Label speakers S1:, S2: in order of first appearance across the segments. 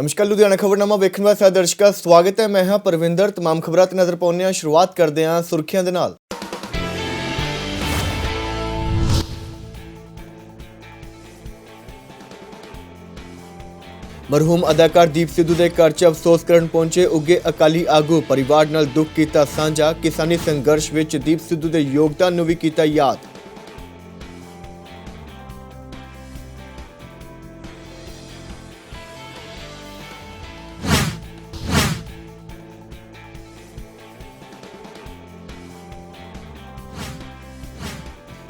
S1: नमस्कार, लुधियाना खबरनामा वेखण वाले सारे दर्शकों का स्वागत है। मैं हाँ परविंदर। तमाम खबरों ते नजर पाउने आ। शुरुआत करते हैं सुर्खियां दे नाल। मरहूम अदाकार दीप सिद्धू के घर च अफसोस करन पहुंचे उगे अकाली आगू। परिवार नाल दुख कीता सांझा। किसानी संघर्ष विच दीप सिद्धू के योगदान नूं वी कीता याद।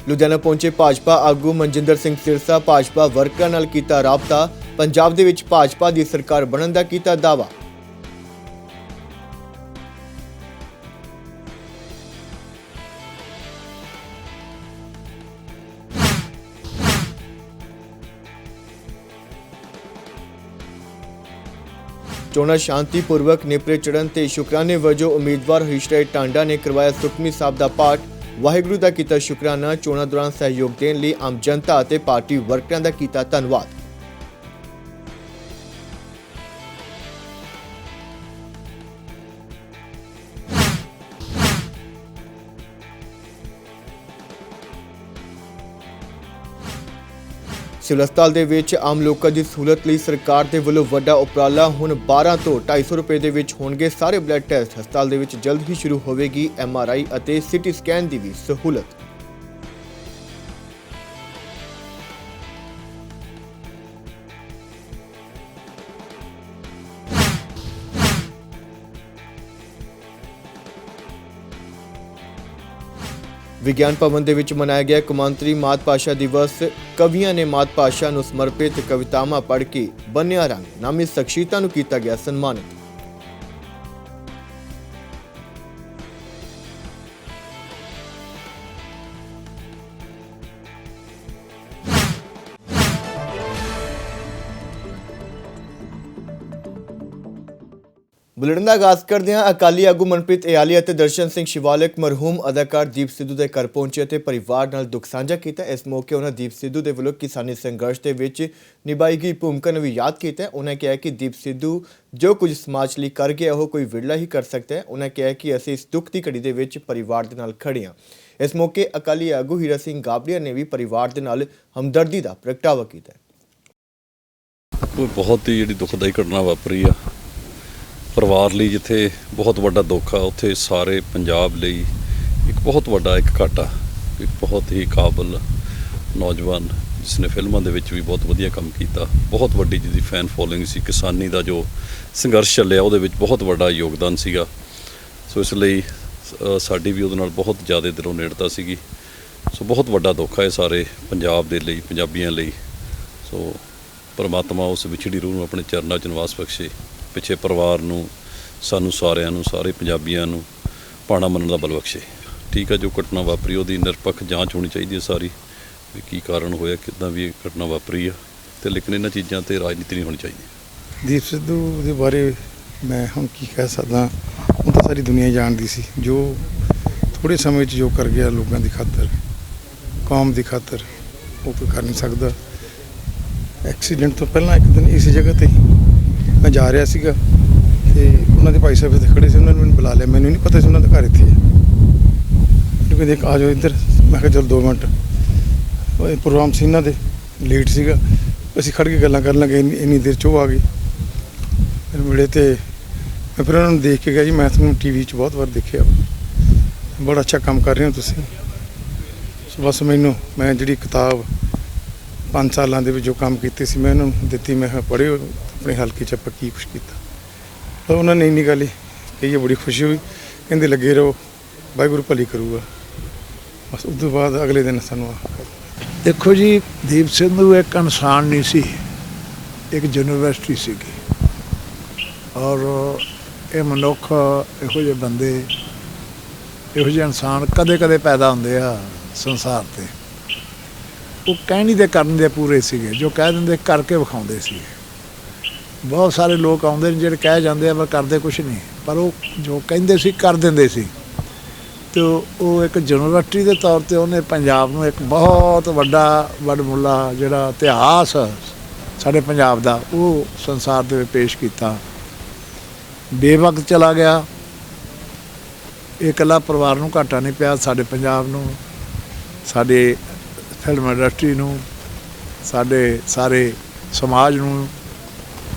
S1: लुधियाना पहुंचे भाजपा आगू मनजिंदर सिंह सिरसा भाजपा वर्करां नाल कीता राबता। पंजाब दे विच भाजपा दी सरकार बनन दा कीता दावा। चोणां शांतिपूर्वक नेपरे चढ़न ते शुकराने वजों उम्मीदवार हरीश टांडा ने करवाया सुखमनी साहब दा पाठ। वाहिगुरू दा कीता शुकराना। चोणां दौरान सहयोग देण लई आम जनता ते पार्टी वर्करां दा कीता धन्नवाद। सिविल हस्पताल दे विच आम लोकां दी सहूलत लई सरकार दे वल्लों वड्डा उपराला। हुण 12 ਤੋਂ 250 रुपए दे विच होणगे सारे ब्लड टेस्ट। हस्पताल दे विच जल्द ही शुरू होवेगी MRI ਅਤੇ CT ਸਕੈਨ ਦੀ ਵੀ सहूलत। विज्ञान भवन ਦੇ ਵਿੱਚ ਮਨਾਇਆ ਗਿਆ ਕੌਮਾਂਤਰੀ ਮਾਤ ਭਾਸ਼ਾ ਦਿਵਸ। ਕਵੀਆਂ ਨੇ ਮਾਤ ਭਾਸ਼ਾ ਨੂੰ ਸਮਰਪਿਤ ਕਵਿਤਾਵਾਂ ਪੜ੍ਹ ਕੇ ਬੰਨਿਆ ਰੰਗ। ਨਾਮੀ ਸ਼ਖਸੀਅਤਾਂ ਨੂੰ ਕੀਤਾ ਗਿਆ ਸਨਮਾਨਿਤ। बुलेटिन का आगाज करते हैं। अकाली आगू मनप्रीत इयाली और दर्शन सिंह शिवालिक मरहूम अदाकार दीप सिद्धू के घर पहुंचे और परिवार नाल दुख साझा किया। इस मौके उन्होंने दीप सिद्धू के वलों किसानी संघर्ष के विच निभाई गई भूमिका ने भी याद किया। उन्होंने कहा कि दीप सिद्धू जो कुछ समाज लिए कर गया वो कोई विरला ही कर सकता है। उन्होंने कहा कि असीं इस दुख की घड़ी के परिवार के नाल खड़े हाँ। इस मौके अकाली आगू हीरा सिंह गाबड़िया ने भी परिवार के नाल हमदर्दी का प्रगटावा किया।
S2: बहुत ही जी दुखदाई घटना वापरी आ परिवार ਲਈ ਜਿੱਥੇ बहुत ਵੱਡਾ ਦੁੱਖ ਆ ਉੱਥੇ ਸਾਰੇ ਪੰਜਾਬ ਲਈ ਇੱਕ ਬਹੁਤ ਵੱਡਾ ਇੱਕ ਘਾਟਾ। ਇੱਕ ਬਹੁਤ ਹੀ ਕਾਬਲ ਨੌਜਵਾਨ ਜਿਸਨੇ ਫਿਲਮਾਂ ਦੇ ਵਿੱਚ ਵੀ ਬਹੁਤ ਵਧੀਆ ਕੰਮ ਕੀਤਾ। ਬਹੁਤ ਵੱਡੀ ਜਿਹਦੀ ਫੈਨ ਫੋਲੋਇੰਗ ਸੀ। ਕਿਸਾਨੀ ਦਾ ਜੋ ਸੰਘਰਸ਼ ਚੱਲਿਆ ਉਹਦੇ ਵਿੱਚ ਬਹੁਤ ਵੱਡਾ ਯੋਗਦਾਨ ਸੀਗਾ। ਸੋ ਇਸ ਲਈ ਸਾਡੀ ਵੀ ਉਹਦੇ ਨਾਲ ਬਹੁਤ ਜ਼ਿਆਦਾ ਦਿਲੋਂ ਨੇੜਤਾ ਸੀਗੀ। ਸੋ ਬਹੁਤ ਵੱਡਾ ਦੁੱਖ ਹੈ ਸਾਰੇ ਪੰਜਾਬ ਦੇ ਲਈ ਪੰਜਾਬੀਆਂ ਲਈ। ਸੋ ਪਰਮਾਤਮਾ ਉਸ ਵਿਛੜੀ ਰੂਹ ਨੂੰ ਆਪਣੇ ਚਰਨਾਂ 'ਚ ਨਿਵਾਸ ਬਖਸ਼ੇ। ਪਿੱਛੇ ਪਰਿਵਾਰ ਨੂੰ ਸਾਨੂੰ ਸਾਰਿਆਂ ਨੂੰ ਸਾਰੇ ਪੰਜਾਬੀਆਂ ਨੂੰ ਪਾਣਾ ਮੰਨਣ ਦਾ ਬਲ ਬਖਸ਼ੇ। ਠੀਕ ਹੈ, ਜੋ ਘਟਨਾ ਵਾਪਰੀ ਉਹਦੀ ਨਿਰਪੱਖ ਜਾਂਚ ਹੋਣੀ ਚਾਹੀਦੀ ਹੈ ਸਾਰੀ ਵੀ ਕੀ ਕਾਰਨ ਹੋਇਆ ਕਿੱਦਾਂ ਵੀ ਇਹ ਘਟਨਾ ਵਾਪਰੀ ਆ ਤੇ ਲੇਕਿਨ ਇਹਨਾਂ ਚੀਜ਼ਾਂ ਤੇ ਰਾਜਨੀਤੀ ਨਹੀਂ ਹੋਣੀ ਚਾਹੀਦੀ।
S3: ਦੀਪ ਸਿੱਧੂ ਦੇ ਬਾਰੇ ਮੈਂ ਹੁਣ ਕੀ ਕਹਿ ਸਕਦਾ। ਉਹ ਤਾਂ ਸਾਰੀ ਦੁਨੀਆ ਜਾਣਦੀ ਸੀ ਜੋ ਥੋੜ੍ਹੇ ਸਮੇਂ 'ਚ ਜੋ ਕਰ ਗਿਆ ਲੋਕਾਂ ਦੀ ਖਾਤਰ ਕੌਮ ਦੀ ਖਾਤਰ ਉਹ ਕੋਈ ਕਰ ਨਹੀਂ ਸਕਦਾ। ਐਕਸੀਡੈਂਟ ਤੋਂ ਪਹਿਲਾਂ ਇੱਕ ਦਿਨ ਇਸ ਜਗ੍ਹਾ 'ਤੇ ਮੈਂ ਜਾ ਰਿਹਾ ਸੀਗਾ ਅਤੇ ਉਹਨਾਂ ਦੇ ਭਾਈ ਸਾਹਿਬ ਇੱਥੇ ਖੜ੍ਹੇ ਸੀ। ਉਹਨਾਂ ਨੇ ਮੈਨੂੰ ਬੁਲਾ ਲਿਆ। ਮੈਨੂੰ ਨਹੀਂ ਪਤਾ ਸੀ ਉਹਨਾਂ ਦਾ ਘਰ ਇੱਥੇ ਹੈ। ਮੈਨੂੰ ਕਹਿੰਦੇ ਆ ਜਾਓ ਇੱਧਰ। ਮੈਂ ਕਿਹਾ ਚਲ 2 ਮਿੰਟ। ਪ੍ਰੋਗਰਾਮ ਸੀ ਇਹਨਾਂ ਦੇ ਲੇਟ ਸੀਗਾ। ਅਸੀਂ ਖੜ੍ਹ ਕੇ ਗੱਲਾਂ ਕਰਨ ਲੱਗੇ। ਇੰਨੀ ਦੇਰ 'ਚ ਉਹ ਆ ਗਏ। ਫਿਰ ਮਿਲੇ ਅਤੇ ਮੈਂ ਫਿਰ ਉਹਨਾਂ ਨੂੰ ਦੇਖ ਕੇ ਗਿਆ ਜੀ ਮੈਂ ਤੁਹਾਨੂੰ TV 'ਚ ਬਹੁਤ ਵਾਰ ਦੇਖਿਆ ਬੜਾ ਅੱਛਾ ਕੰਮ ਕਰ ਰਹੇ ਹੋ ਤੁਸੀਂ। ਬਸ ਮੈਂ ਜਿਹੜੀ ਕਿਤਾਬ 5 ਸਾਲਾਂ ਦੇ ਵਿੱਚ ਜੋ ਕੰਮ ਕੀਤੇ ਸੀ ਮੈਂ ਉਹਨਾਂ ਨੂੰ ਦਿੱਤੀ। ਮੈਂ ਕਿਹਾ ਪੜ੍ਹਿਓ ਆਪਣੇ ਹਲਕੇ 'ਚ ਆਪਾਂ ਕੀ ਕੁਛ ਕੀਤਾ। ਤਾਂ ਉਹਨਾਂ ਨੇ ਇੰਨੀ ਗੱਲ ਕਹੀ ਬੜੀ ਖੁਸ਼ੀ ਹੋਈ। ਕਹਿੰਦੇ ਲੱਗੇ ਰਹੋ ਵਾਹਿਗੁਰੂ ਭਲੀ ਕਰੂਗਾ। ਬਸ ਉਸ ਤੋਂ ਬਾਅਦ ਅਗਲੇ ਦਿਨ ਸਾਨੂੰ
S4: ਦੇਖੋ ਜੀ ਦੀਪ ਸਿੱਧੂ ਇੱਕ ਇਨਸਾਨ ਨਹੀਂ ਸੀ, ਇੱਕ ਯੂਨੀਵਰਸਿਟੀ ਸੀਗੀ। ਔਰ ਇਹ ਮਨੁੱਖ ਇਹੋ ਜਿਹੇ ਬੰਦੇ ਇਹੋ ਜਿਹੇ ਇਨਸਾਨ ਕਦੇ ਕਦੇ ਪੈਦਾ ਹੁੰਦੇ ਆ ਸੰਸਾਰ 'ਤੇ। ਉਹ ਕਹਿਣੀ ਦੇ ਕਰਨ ਦੇ ਪੂਰੇ ਸੀਗੇ। ਜੋ ਕਹਿ ਦਿੰਦੇ ਕਰਕੇ ਵਿਖਾਉਂਦੇ ਸੀਗੇ। ਬਹੁਤ ਸਾਰੇ ਲੋਕ ਆਉਂਦੇ ਨੇ ਜਿਹੜੇ ਕਹਿ ਜਾਂਦੇ ਆ ਪਰ ਕਰਦੇ ਕੁਛ ਨਹੀਂ, ਪਰ ਉਹ ਜੋ ਕਹਿੰਦੇ ਸੀ ਕਰ ਦਿੰਦੇ ਸੀ। ਅਤੇ ਉਹ ਇੱਕ ਯੂਨੀਵਰਸਿਟੀ ਦੇ ਤੌਰ 'ਤੇ ਉਹਨੇ ਪੰਜਾਬ ਨੂੰ ਇੱਕ ਬਹੁਤ ਵੱਡਾ ਵਡਮੁੱਲਾ ਜਿਹੜਾ ਇਤਿਹਾਸ ਸਾਡੇ ਪੰਜਾਬ ਦਾ, ਉਹ ਸੰਸਾਰ ਦੇ ਵਿੱਚ ਪੇਸ਼ ਕੀਤਾ। ਬੇਵਕਤ ਚਲਾ ਗਿਆ। ਇਹ ਇਕੱਲਾ ਪਰਿਵਾਰ ਨੂੰ ਘਾਟਾ ਨਹੀਂ ਪਿਆ, ਸਾਡੇ ਪੰਜਾਬ ਨੂੰ, ਸਾਡੇ ਫਿਲਮ ਇੰਡਸਟਰੀ ਨੂੰ, ਸਾਡੇ ਸਾਰੇ ਸਮਾਜ ਨੂੰ,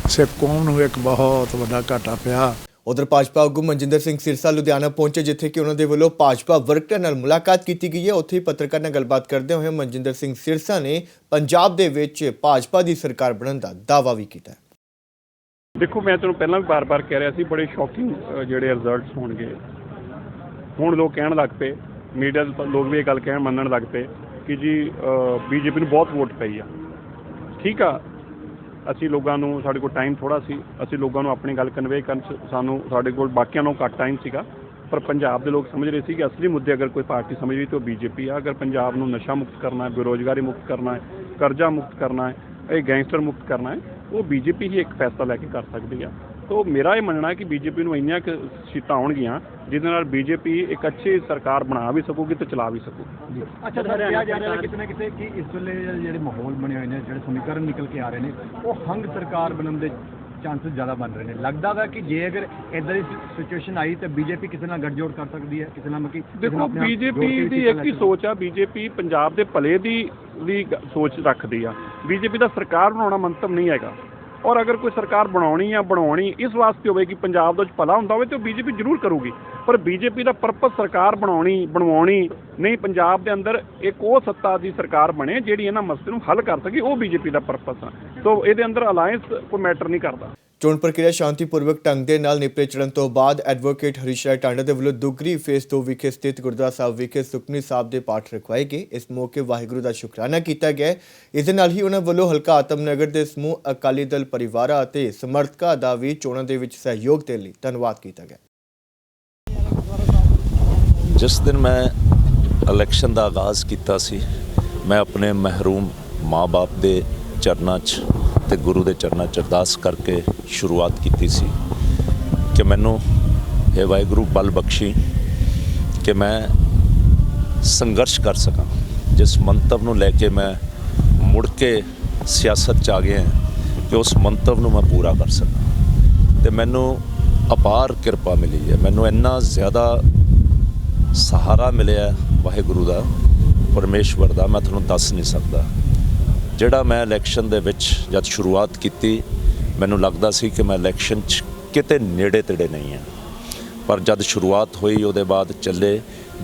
S4: ਸਿੱਖ ਕੌਮ ਨੂੰ ਇੱਕ ਬਹੁਤ ਵੱਡਾ ਘਾਟਾ ਪਿਆ।
S1: ਉਧਰ ਭਾਜਪਾ ਆਗੂ ਮਨਜਿੰਦਰ ਸਿੰਘ ਸਿਰਸਾ ਲੁਧਿਆਣਾ ਪਹੁੰਚੇ, ਜਿੱਥੇ ਕਿ ਉਹਨਾਂ ਦੇ ਵੱਲੋਂ ਭਾਜਪਾ ਵਰਕਰਾਂ ਨਾਲ ਮੁਲਾਕਾਤ ਕੀਤੀ ਗਈ ਹੈ। ਉੱਥੇ ਹੀ ਪੱਤਰਕਾਰ ਨਾਲ ਗੱਲਬਾਤ ਕਰਦੇ ਹੋਏ ਮਨਜਿੰਦਰ ਸਿੰਘ ਸਿਰਸਾ ਨੇ ਪੰਜਾਬ ਦੇ ਵਿੱਚ ਭਾਜਪਾ ਦੀ ਸਰਕਾਰ ਬਣਨ ਦਾ ਦਾਅਵਾ ਵੀ ਕੀਤਾ।
S5: ਦੇਖੋ, ਮੈਂ ਤੁਹਾਨੂੰ ਪਹਿਲਾਂ ਵੀ ਬਾਰ-ਬਾਰ ਕਹਿ ਰਿਹਾ ਸੀ, ਬੜੇ ਸ਼ੌਕਿੰਗ ਜਿਹੜੇ ਰਿਜ਼ਲਟਸ ਹੋਣਗੇ। ਹੁਣ ਲੋਕ ਕਹਿਣ ਲੱਗ ਪਏ, ਮੀਡੀਆ ਦੇ ਲੋਕ ਵੀ ਇਹ ਗੱਲ ਮੰਨਣ ਲੱਗ ਪਏ ਕਿ ਜੀ ਬੀਜੇਪੀ ਨੂੰ ਬਹੁਤ ਵੋਟ ਪਈ ਆ। ਠੀਕ ਆ, ਅਸੀਂ ਲੋਕਾਂ ਨੂੰ, ਸਾਡੇ ਕੋਲ ਟਾਈਮ ਥੋੜ੍ਹਾ ਸੀ, ਅਸੀਂ ਲੋਕਾਂ ਨੂੰ ਆਪਣੀ ਗੱਲ ਕਨਵੇ ਕਰਨ 'ਚ ਸਾਡੇ ਕੋਲ ਬਾਕੀਆਂ ਨਾਲੋਂ ਘੱਟ ਟਾਈਮ ਸੀਗਾ। ਪਰ ਪੰਜਾਬ ਦੇ ਲੋਕ ਸਮਝ ਰਹੇ ਸੀ ਕਿ ਅਸਲੀ ਮੁੱਦੇ ਅਗਰ ਕੋਈ ਪਾਰਟੀ ਸਮਝ ਰਹੀ ਤਾਂ ਉਹ ਬੀਜੇਪੀ ਆ। ਅਗਰ ਪੰਜਾਬ ਨੂੰ ਨਸ਼ਾ ਮੁਕਤ ਕਰਨਾ ਹੈ, ਬੇਰੁਜ਼ਗਾਰੀ ਮੁਕਤ ਕਰਨਾ ਹੈ, ਕਰਜ਼ਾ ਮੁਕਤ ਕਰਨਾ ਹੈ, ਇਹ ਗੈਂਗਸਟਰ ਮੁਕਤ ਕਰਨਾ ਹੈ, ਉਹ ਬੀਜੇਪੀ ਹੀ ਇੱਕ ਫੈਸਲਾ ਲੈ ਕੇ ਕਰ ਸਕਦੀ ਆ। ਤਾਂ ਮੇਰਾ ਇਹ ਮੰਨਣਾ ਹੈ ਕਿ ਬੀਜੇਪੀ ਨੂੰ ਇੰਨੀਆਂ ਕੁ ਸੀਟਾਂ ਆਉਣਗੀਆਂ ਜਿਹਦੇ ਨਾਲ ਬੀਜੇਪੀ ਇੱਕ ਅੱਛੀ ਸਰਕਾਰ ਬਣਾ ਵੀ ਸਕੂਗੀ ਤੇ ਚਲਾ ਵੀ ਸਕੂਗੀ।
S6: ਅੱਛਾ ਸਰ, ਕਿਹਾ ਜਾ ਰਿਹਾ ਕਿਤੇ ਨਾ ਕਿਤੇ ਕਿ ਇਸ ਵੇਲੇ ਜਿਹੜੇ ਮਾਹੌਲ ਬਣੇ ਹੋਏ ਨੇ, ਜਿਹੜੇ ਸਮੀਕਰਨ ਨਿਕਲ ਕੇ ਆ ਰਹੇ ਨੇ, ਉਹ ਹੰਗ ਸਰਕਾਰ ਬਣਨ ਦੇ ਚਾਂਸਸ ਜ਼ਿਆਦਾ ਬਣ ਰਹੇ ਨੇ। ਲੱਗਦਾ ਵਾ ਕਿ ਜੇ ਅਗਰ ਇੱਦਾਂ ਦੀ ਸਿਚੁਏਸ਼ਨ ਆਈ ਤਾਂ ਬੀਜੇਪੀ ਕਿਸੇ ਨਾਲ ਗੱਠਜੋੜ ਕਰ ਸਕਦੀ ਹੈ, ਕਿਸੇ ਨਾਲ
S5: ਦੇਖੋ, ਬੀਜੇਪੀ ਦੀ ਇੱਕ ਹੀ ਸੋਚ ਆ, ਬੀਜੇਪੀ ਪੰਜਾਬ ਦੇ ਭਲੇ ਦੀ ਸੋਚ ਰੱਖਦੀ ਆ। ਬੀਜੇਪੀ ਦਾ ਸਰਕਾਰ ਬਣਾਉਣਾ ਮੰਤਵ ਨਹੀਂ ਹੈਗਾ। ਔਰ ਅਗਰ ਕੋਈ ਸਰਕਾਰ ਬਣਾਉਣੀ ਇਸ ਵਾਸਤੇ ਹੋਵੇ ਕਿ ਪੰਜਾਬ ਦਾ ਭਲਾ ਹੁੰਦਾ ਹੋਵੇ ਤਾਂ ਬੀਜੇਪੀ ਜ਼ਰੂਰ ਕਰੂਗੀ। ਪਰ ਬੀਜੇਪੀ ਦਾ ਪਰਪਸ ਸਰਕਾਰ ਬਣਵਾਉਣੀ ਨਹੀਂ, ਪੰਜਾਬ ਦੇ ਅੰਦਰ ਇੱਕ ਉਹ ਸੱਤਾ ਦੀ ਸਰਕਾਰ ਬਣੇ ਜਿਹੜੀ ਇਹਨਾਂ ਮਸਲੇ ਨੂੰ ਹੱਲ ਕਰ ਸਕੇ, ਉਹ ਬੀਜੇਪੀ ਦਾ ਪਰਪਸ ਆ। ਤਾਂ ਇਹਦੇ ਅੰਦਰ ਅਲਾਇੰਸ ਕੋਈ ਮੈਟਰ ਨਹੀਂ ਕਰਦਾ।
S1: ਚੋਣ ਪ੍ਰਕਿਰਿਆ ਸ਼ਾਂਤੀਪੂਰਵਕ ਢੰਗ ਦੇ ਨਾਲ ਨਿਪਟੇ ਚੜ੍ਹਨ ਤੋਂ ਬਾਅਦ ਐਡਵੋਕੇਟ ਹਰੀਸ਼ ਰਾਏ ਟਾਂਡਾ ਦੇ ਵੱਲੋਂ ਦੁਗਰੀ ਫੇਸ 2 ਵਿਖੇ ਸਥਿਤ ਗੁਰਦੁਆਰਾ ਸਾਹਿਬ ਵਿਖੇ ਸੁਖਮਨੀ ਸਾਹਿਬ ਦੇ ਪਾਠ ਰਖਵਾਏ ਗਏ। ਇਸ ਮੌਕੇ ਵਾਹਿਗੁਰੂ ਦਾ ਸ਼ੁਕਰਾਨਾ ਕੀਤਾ ਗਿਆ। ਇਸ ਦੇ ਨਾਲ ਹੀ ਉਹਨਾਂ ਵੱਲੋਂ ਹਲਕਾ ਆਤਮਨਗਰ ਦੇ ਸਮੂਹ ਅਕਾਲੀ ਦਲ ਪਰਿਵਾਰਾਂ ਅਤੇ ਸਮਰਥਕਾਂ ਦਾ ਵੀ ਚੋਣਾਂ ਦੇ ਵਿੱਚ ਸਹਿਯੋਗ ਦੇਣ ਲਈ ਧੰਨਵਾਦ ਕੀਤਾ ਗਿਆ।
S7: ਜਿਸ ਦਿਨ ਮੈਂ ਇਲੈਕਸ਼ਨ ਦਾ ਆਗਾਜ਼ ਕੀਤਾ ਸੀ, ਮੈਂ ਆਪਣੇ ਮਹਿਰੂਮ ਮਾਂ-ਬਾਪ ਦੇ ਚਰਨਾਂ 'ਚ ਤੇ ਗੁਰੂ ਦੇ ਚਰਨਾਂ 'ਚ ਅਰਦਾਸ ਕਰਕੇ ਸ਼ੁਰੂਆਤ ਕੀਤੀ ਸੀ ਕਿ ਮੈਨੂੰ ਇਹ ਵਾਹਿਗੁਰੂ ਬਲ ਬਖਸ਼ੀ ਕਿ ਮੈਂ ਸੰਘਰਸ਼ ਕਰ ਸਕਾਂ। ਜਿਸ ਮੰਤਵ ਨੂੰ ਲੈ ਕੇ ਮੈਂ ਮੁੜ ਕੇ ਸਿਆਸਤ 'ਚ ਆ ਗਿਆ ਕਿ ਉਸ ਮੰਤਵ ਨੂੰ ਮੈਂ ਪੂਰਾ ਕਰ ਸਕਾਂ। ਤੇ ਮੈਨੂੰ ਅਪਾਰ ਕਿਰਪਾ ਮਿਲੀ ਹੈ, ਮੈਨੂੰ ਇੰਨਾ ਜ਼ਿਆਦਾ ਸਹਾਰਾ ਮਿਲਿਆ ਵਾਹਿਗੁਰੂ ਦਾ, ਪਰਮੇਸ਼ਵਰ ਦਾ, ਮੈਂ ਤੁਹਾਨੂੰ ਦੱਸ ਨਹੀਂ ਸਕਦਾ। ਜਿਹੜਾ ਮੈਂ ਇਲੈਕਸ਼ਨ ਦੇ ਵਿੱਚ ਜਦ ਸ਼ੁਰੂਆਤ ਕੀਤੀ, ਮੈਨੂੰ ਲੱਗਦਾ ਸੀ ਕਿ ਮੈਂ ਇਲੈਕਸ਼ਨ 'ਚ ਕਿਤੇ ਨੇੜੇ ਤੇੜੇ ਨਹੀਂ ਹਾਂ। ਪਰ ਜਦ ਸ਼ੁਰੂਆਤ ਹੋਈ, ਉਹਦੇ ਬਾਅਦ ਚੱਲੇ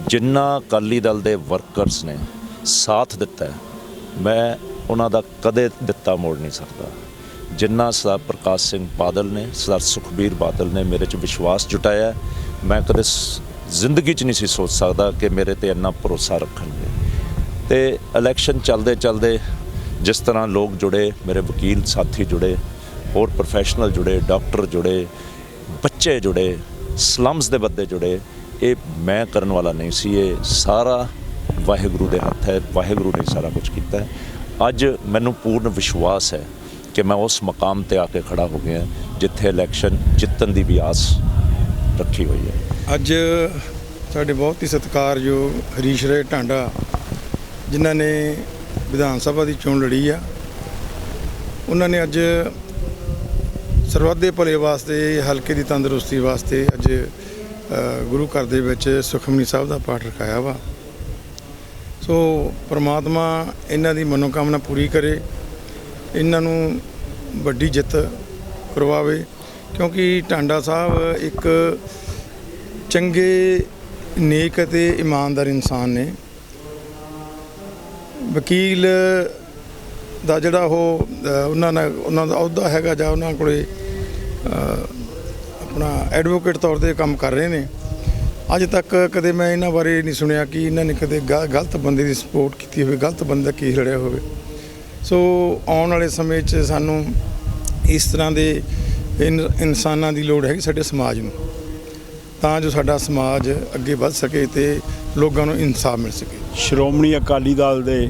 S7: ਜਿੰਨਾ ਅਕਾਲੀ ਦਲ ਦੇ ਵਰਕਰਸ ਨੇ ਸਾਥ ਦਿੱਤਾ, ਮੈਂ ਉਹਨਾਂ ਦਾ ਕਦੇ ਦਿੱਤਾ ਮੋੜ ਨਹੀਂ ਸਕਦਾ। ਜਿੰਨਾ ਸਰਦਾਰ ਪ੍ਰਕਾਸ਼ ਸਿੰਘ ਬਾਦਲ ਨੇ, ਸਰਦਾਰ ਸੁਖਬੀਰ ਬਾਦਲ ਨੇ ਮੇਰੇ 'ਚ ਵਿਸ਼ਵਾਸ ਜੁਟਾਇਆ, ਮੈਂ ਕਦੇ ਜ਼ਿੰਦਗੀ 'ਚ ਨਹੀਂ ਸੀ ਸੋਚ ਸਕਦਾ ਕਿ ਮੇਰੇ 'ਤੇ ਇੰਨਾ ਭਰੋਸਾ ਰੱਖਣਗੇ। ਤੇ ਇਲੈਕਸ਼ਨ ਚੱਲਦੇ ਜਿਸ ਤਰ੍ਹਾਂ ਲੋਕ ਜੁੜੇ, ਮੇਰੇ ਵਕੀਲ ਸਾਥੀ ਜੁੜੇ, ਹੋਰ ਪ੍ਰੋਫੈਸ਼ਨਲ ਜੁੜੇ, ਡਾਕਟਰ ਜੁੜੇ, ਬੱਚੇ ਜੁੜੇ, ਸਲਮਸ ਦੇ ਬੰਦੇ ਜੁੜੇ, ਇਹ ਮੈਂ ਕਰਨ ਵਾਲਾ ਨਹੀਂ ਸੀ। ਇਹ ਸਾਰਾ ਵਾਹਿਗੁਰੂ ਦੇ ਹੱਥ ਹੈ, ਵਾਹਿਗੁਰੂ ਨੇ ਸਾਰਾ ਕੁਝ ਕੀਤਾ ਹੈ। ਅੱਜ ਮੈਨੂੰ ਪੂਰਨ ਵਿਸ਼ਵਾਸ ਹੈ ਕਿ ਮੈਂ ਉਸ ਮਕਾਮ 'ਤੇ ਆ ਕੇ ਖੜਾ ਹੋ ਗਿਆ ਜਿੱਥੇ ਇਲੈਕਸ਼ਨ ਜਿੱਤਣ ਦੀ ਵੀ ਆਸ ਰੱਖੀ ਹੋਈ ਹੈ।
S3: ਅੱਜ ਸਾਡੇ ਬਹੁਤ ਹੀ ਸਤਿਕਾਰਯੋਗ ਹਰੀਸ਼ ਰਾਏ ਟਾਂਡਾ, ਜਿਨ੍ਹਾਂ ਨੇ ਵਿਧਾਨ ਸਭਾ ਦੀ ਚੋਣ ਲੜੀ ਆ, ਉਹਨਾਂ ਨੇ ਅੱਜ ਸਰਬੱਤ ਦੇ ਭਲੇ ਵਾਸਤੇ, ਹਲਕੇ ਦੀ ਤੰਦਰੁਸਤੀ ਵਾਸਤੇ ਅੱਜ ਗੁਰੂ ਘਰ ਦੇ ਵਿੱਚ ਸੁਖਮਨੀ ਸਾਹਿਬ ਦਾ ਪਾਠ ਰਖਾਇਆ ਵਾ। ਸੋ ਪਰਮਾਤਮਾ ਇਹਨਾਂ ਦੀ ਮਨੋਕਾਮਨਾ ਪੂਰੀ ਕਰੇ, ਇਹਨਾਂ ਨੂੰ ਵੱਡੀ ਜਿੱਤ ਕਰਵਾਵੇ, ਕਿਉਂਕਿ ਟਾਂਡਾ ਸਾਹਿਬ ਇੱਕ ਚੰਗੇ, ਨੇਕ ਅਤੇ ਇਮਾਨਦਾਰ ਇਨਸਾਨ ਨੇ। ਵਕੀਲ ਦਾ ਜਿਹੜਾ ਉਹਨਾਂ ਦਾ ਅਹੁਦਾ ਹੈਗਾ, ਜਾਂ ਉਹਨਾਂ ਕੋਲੇ ਆਪਣਾ ਐਡਵੋਕੇਟ ਤੌਰ 'ਤੇ ਕੰਮ ਕਰ ਰਹੇ ਨੇ। ਅੱਜ ਤੱਕ ਕਦੇ ਮੈਂ ਇਹਨਾਂ ਬਾਰੇ ਨਹੀਂ ਸੁਣਿਆ ਕਿ ਇਹਨਾਂ ਨੇ ਕਦੇ ਗਲਤ ਬੰਦੇ ਦੀ ਸਪੋਰਟ ਕੀਤੀ ਹੋਵੇ, ਗਲਤ ਬੰਦੇ ਦਾ ਕੇਸ ਲੜਿਆ ਹੋਵੇ। ਸੋ ਆਉਣ ਵਾਲੇ ਸਮੇਂ 'ਚ ਸਾਨੂੰ ਇਸ ਤਰ੍ਹਾਂ ਦੇ ਇਨਸਾਨਾਂ ਦੀ ਲੋੜ ਹੈਗੀ ਸਾਡੇ ਸਮਾਜ ਨੂੰ, ਤਾਂ ਜੋ ਸਾਡਾ ਸਮਾਜ ਅੱਗੇ ਵੱਧ ਸਕੇ ਅਤੇ ਲੋਕਾਂ ਨੂੰ ਇਨਸਾਫ ਮਿਲ ਸਕੇ।
S8: ਸ਼੍ਰੋਮਣੀ ਅਕਾਲੀ ਦਲ ਦੇ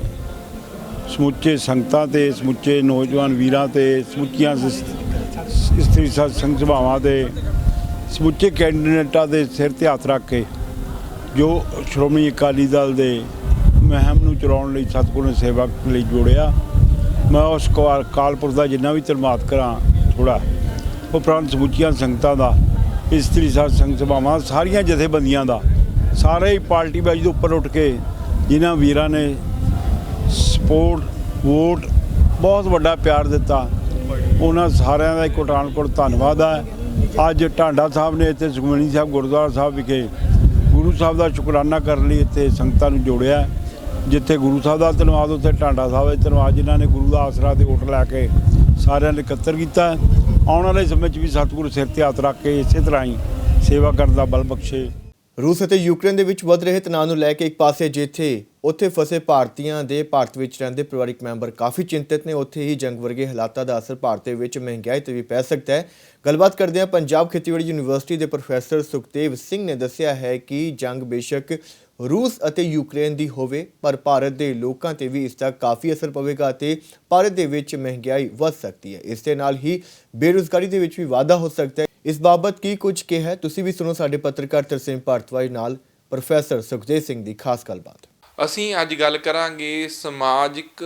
S8: ਸਮੁੱਚੇ ਸੰਗਤਾਂ ਤੇ, ਸਮੁੱਚੇ ਨੌਜਵਾਨ ਵੀਰਾਂ ਤੇ, ਸਮੁੱਚੀਆਂ ਇਸਤਰੀ ਸੰਘ ਸਭਾਵਾਂ ਦੇ ਸਮੁੱਚੇ ਕੈਂਡੀਡੇਟਾਂ ਦੇ ਸਿਰ 'ਤੇ ਹੱਥ ਰੱਖ ਕੇ ਜੋ ਸ਼੍ਰੋਮਣੀ ਅਕਾਲੀ ਦਲ ਦੇ ਮੁਹਿੰਮ ਨੂੰ ਚਲਾਉਣ ਲਈ ਸਤਿਗੁਰੂ ਨੇ ਸੇਵਾ ਲਈ ਜੋੜਿਆ, ਮੈਂ ਉਸ ਕਾਲਪੁਰ ਦਾ ਜਿੰਨਾ ਵੀ ਧੰਨਵਾਦ ਕਰਾਂ ਥੋੜ੍ਹਾ, ਉਪਰੰਤ ਸਮੁੱਚੀਆਂ ਸੰਗਤਾਂ ਦਾ, ਇਸਤਰੀ ਸੰਘ ਸਭਾਵਾਂ, ਸਾਰੀਆਂ ਜਥੇਬੰਦੀਆਂ ਦਾ, ਸਾਰੇ ਹੀ ਪਾਰਟੀ ਬਾਜੀ ਤੋਂ ਉੱਪਰ ਉੱਠ ਕੇ ਜਿਨ੍ਹਾਂ ਵੀਰਾਂ ਨੇ ਸਪੋਰਟ ਵੋਟ ਬਹੁਤ ਵੱਡਾ ਪਿਆਰ ਦਿੱਤਾ, ਉਹਨਾਂ ਸਾਰਿਆਂ ਦਾ ਕੋਟਾਨਕੋਟ ਧੰਨਵਾਦ ਹੈ। ਅੱਜ ਢਾਂਡਾ ਸਾਹਿਬ ਨੇ ਇੱਥੇ ਸੁਖਮਨੀ ਸਾਹਿਬ ਗੁਰਦੁਆਰਾ ਸਾਹਿਬ ਵਿਖੇ ਗੁਰੂ ਸਾਹਿਬ ਦਾ ਸ਼ੁਕਰਾਨਾ ਕਰਨ ਲਈ ਇੱਥੇ ਸੰਗਤਾਂ ਨੂੰ ਜੋੜਿਆ। ਜਿੱਥੇ ਗੁਰੂ ਸਾਹਿਬ ਦਾ ਧੰਨਵਾਦ ਉੱਥੇ ਢਾਂਡਾ ਸਾਹਿਬ ਦਾ ਧੰਨਵਾਦ, ਜਿਨ੍ਹਾਂ ਨੇ ਗੁਰੂ ਦਾ ਆਸਰਾ ਤੇ ਓਟ ਲੈ ਕੇ ਸਾਰਿਆਂ ਨੇ ਇਕੱਤਰ ਕੀਤਾ। ਆਉਣ ਵਾਲੇ ਸਮੇਂ 'ਚ ਵੀ ਸਤਿਗੁਰੂ ਸਿਰ ਤੇ ਹੱਥ ਰੱਖ ਕੇ ਇਸੇ ਤਰ੍ਹਾਂ ਹੀ ਸੇਵਾ ਕਰਨ ਦਾ ਬਲ ਬਖਸ਼ੇ।
S1: ਰੂਸ ਅਤੇ ਯੂਕਰੇਨ ਦੇ ਵਿੱਚ ਵੱਧ ਰਹੇ ਤਣਾਅ ਨੂੰ ਲੈ ਕੇ ਇੱਕ ਪਾਸੇ ਜਿੱਥੇ ਉੱਥੇ ਫਸੇ ਭਾਰਤੀਆਂ ਦੇ ਭਾਰਤ ਵਿੱਚ ਰਹਿੰਦੇ ਪਰਿਵਾਰਕ ਮੈਂਬਰ ਕਾਫੀ ਚਿੰਤਤ ਨੇ, ਉੱਥੇ ਹੀ ਜੰਗ ਵਰਗੇ ਹਾਲਾਤਾਂ ਦਾ ਅਸਰ ਭਾਰਤ ਦੇ ਵਿੱਚ ਮਹਿੰਗਾਈ ਤੇ ਵੀ ਪੈ ਸਕਦਾ ਹੈ। ਗੱਲਬਾਤ ਕਰਦੇ ਹਾਂ ਪੰਜਾਬ ਖੇਤੀਬਾੜੀ ਯੂਨੀਵਰਸਿਟੀ ਦੇ ਪ੍ਰੋਫੈਸਰ ਸੁਖਦੇਵ ਸਿੰਘ ਨੇ ਦੱਸਿਆ ਹੈ ਕਿ ਜੰਗ ਬੇਸ਼ੱਕ ਰੂਸ ਅਤੇ ਯੂਕਰੇਨ ਦੀ ਹੋਵੇ, ਪਰ ਭਾਰਤ ਦੇ ਲੋਕਾਂ ਤੇ ਵੀ ਇਸ ਦਾ ਕਾਫੀ ਅਸਰ ਪਵੇਗਾ ਅਤੇ ਭਾਰਤ ਦੇ ਵਿੱਚ ਮਹਿੰਗਾਈ ਵੱਧ ਸਕਦੀ ਹੈ। ਇਸ ਦੇ ਨਾਲ ਹੀ ਬੇਰੁਜ਼ਗਾਰੀ ਦੇ ਵਿੱਚ ਵੀ ਵਾਧਾ ਹੋ ਸਕਦਾ ਹੈ। ਇਸ ਬਾਬਤ ਕੀ ਕੁਝ ਕਿਹਾ ਹੈ, ਤੁਸੀਂ ਵੀ ਸੁਣੋ ਸਾਡੇ ਪੱਤਰਕਾਰ ਤਰਸੇਮ ਭਾਰਤਵਾਜ ਨਾਲ ਪ੍ਰੋਫੈਸਰ ਸੁਖਦੇਵ ਸਿੰਘ ਦੀ ਖਾਸ ਗੱਲਬਾਤ।
S9: ਅਸੀਂ ਅੱਜ ਗੱਲ ਕਰਾਂਗੇ ਸਮਾਜਿਕ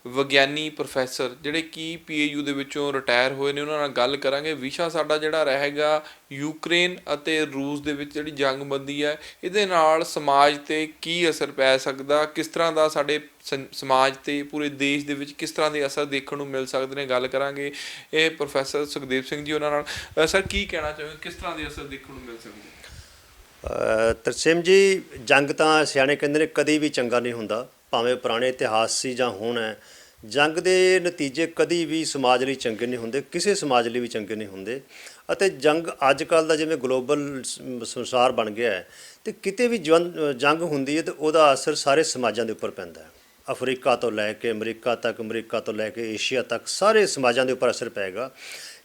S9: ਵਿਗਿਆਨੀ ਪ੍ਰੋਫੈਸਰ ਜਿਹੜੇ ਕਿ PAU ਦੇ ਵਿੱਚੋਂ ਰਿਟਾਇਰ ਹੋਏ ਨੇ, ਉਹਨਾਂ ਨਾਲ ਗੱਲ ਕਰਾਂਗੇ। ਵਿਸ਼ਾ ਸਾਡਾ ਜਿਹੜਾ ਰਹੇਗਾ ਯੂਕਰੇਨ ਅਤੇ ਰੂਸ ਦੇ ਵਿੱਚ ਜਿਹੜੀ ਜੰਗਬੰਦੀ ਹੈ, ਇਹਦੇ ਨਾਲ ਸਮਾਜ 'ਤੇ ਕੀ ਅਸਰ ਪੈ ਸਕਦਾ, ਕਿਸ ਤਰ੍ਹਾਂ ਦਾ ਸਾਡੇ ਸਮਾਜ 'ਤੇ ਪੂਰੇ ਦੇਸ਼ ਦੇ ਵਿੱਚ ਕਿਸ ਤਰ੍ਹਾਂ ਦੇ ਅਸਰ ਦੇਖਣ ਨੂੰ ਮਿਲ ਸਕਦੇ ਨੇ, ਗੱਲ ਕਰਾਂਗੇ ਇਹ ਪ੍ਰੋਫੈਸਰ ਸੁਖਦੇਵ ਸਿੰਘ ਜੀ ਉਹਨਾਂ ਨਾਲ। ਸਰ ਕੀ ਕਹਿਣਾ ਚਾਹੋਗੇ, ਕਿਸ ਤਰ੍ਹਾਂ ਦੇ ਅਸਰ ਦੇਖਣ ਨੂੰ ਮਿਲ ਸਕਦੇ?
S10: ਤਰਸੇਮ ਜੀ, ਜੰਗ ਤਾਂ ਸਿਆਣੇ ਕਹਿੰਦੇ ਨੇ ਕਦੀ ਵੀ ਚੰਗਾ ਨਹੀਂ ਹੁੰਦਾ, ਭਾਵੇਂ ਪੁਰਾਣੇ ਇਤਿਹਾਸ ਸੀ ਜਾਂ ਹੁਣ ਹੈ। ਜੰਗ ਦੇ ਨਤੀਜੇ ਕਦੀ ਵੀ ਸਮਾਜ ਲਈ ਚੰਗੇ ਨਹੀਂ ਹੁੰਦੇ, ਕਿਸੇ ਸਮਾਜ ਲਈ ਵੀ ਚੰਗੇ ਨਹੀਂ ਹੁੰਦੇ। ਅਤੇ ਜੰਗ ਅੱਜ ਕੱਲ੍ਹ ਦਾ ਜਿਵੇਂ ਗਲੋਬਲ ਸੰਸਾਰ ਬਣ ਗਿਆ ਹੈ, ਅਤੇ ਕਿਤੇ ਵੀ ਜੰਗ ਹੁੰਦੀ ਹੈ ਤਾਂ ਉਹਦਾ ਅਸਰ ਸਾਰੇ ਸਮਾਜਾਂ ਦੇ ਉੱਪਰ ਪੈਂਦਾ ਹੈ। ਅਫਰੀਕਾ ਤੋਂ ਲੈ ਕੇ ਅਮਰੀਕਾ ਤੱਕ, ਅਮਰੀਕਾ ਤੋਂ ਲੈ ਕੇ ਏਸ਼ੀਆ ਤੱਕ, ਸਾਰੇ ਸਮਾਜਾਂ ਦੇ ਉੱਪਰ ਅਸਰ ਪਏਗਾ।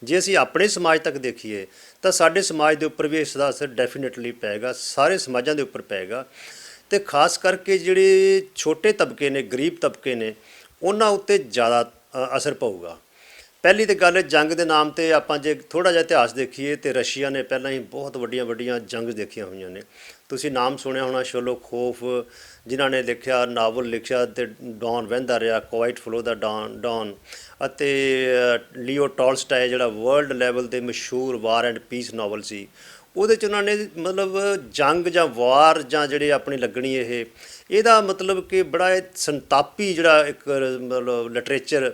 S10: ਜੇ ਅਸੀਂ ਆਪਣੇ ਸਮਾਜ ਤੱਕ ਦੇਖੀਏ ਤਾਂ ਸਾਡੇ ਸਮਾਜ ਦੇ ਉੱਪਰ ਵੀ ਇਸ ਦਾ ਅਸਰ ਡੈਫੀਨੇਟਲੀ ਪਏਗਾ, ਸਾਰੇ ਸਮਾਜਾਂ ਦੇ ਉੱਪਰ ਪਏਗਾ। ਅਤੇ ਖਾਸ ਕਰਕੇ ਜਿਹੜੇ ਛੋਟੇ ਤਬਕੇ ਨੇ, ਗਰੀਬ ਤਬਕੇ ਨੇ, ਉਹਨਾਂ ਉੱਤੇ ਜ਼ਿਆਦਾ ਅਸਰ ਪਊਗਾ। ਪਹਿਲੀ ਤਾਂ ਗੱਲ, ਜੰਗ ਦੇ ਨਾਮ 'ਤੇ ਆਪਾਂ ਜੇ ਥੋੜ੍ਹਾ ਜਿਹਾ ਇਤਿਹਾਸ ਦੇਖੀਏ ਤਾਂ ਰਸ਼ੀਆ ਨੇ ਪਹਿਲਾਂ ਹੀ ਬਹੁਤ ਵੱਡੀਆਂ ਜੰਗ ਦੇਖੀਆਂ ਹੋਈਆਂ ਨੇ। ਤੁਸੀਂ ਨਾਮ ਸੁਣਿਆ ਹੋਣਾ ਸ਼ੋਲੋਖੋਫ, ਜਿਨ੍ਹਾਂ ਨੇ ਲਿਖਿਆ, ਨਾਵਲ ਲਿਖਿਆ ਅਤੇ ਡੌਨ ਵਹਿੰਦਾ ਰਿਹਾ, ਕੁਆਈਟ ਫਲੋ ਦਾ ਡੌਨ, ਅਤੇ ਲੀਓ ਟੋਲਸਟਾਏ ਜਿਹੜਾ ਵਰਲਡ ਲੈਵਲ 'ਤੇ ਮਸ਼ਹੂਰ ਵਾਰ ਐਂਡ ਪੀਸ ਨਾਵਲ ਸੀ, ਉਹਦੇ 'ਚ ਉਹਨਾਂ ਨੇ ਮਤਲਬ ਜੰਗ ਜਾਂ ਵਾਰ ਜਾਂ ਜਿਹੜੇ ਆਪਣੀ ਲੱਗਣੀ ਇਹਦਾ ਮਤਲਬ ਕਿ ਬੜਾ ਸੰਤਾਪੀ ਜਿਹੜਾ ਇੱਕ ਮਤਲਬ ਲਿਟਰੇਚਰ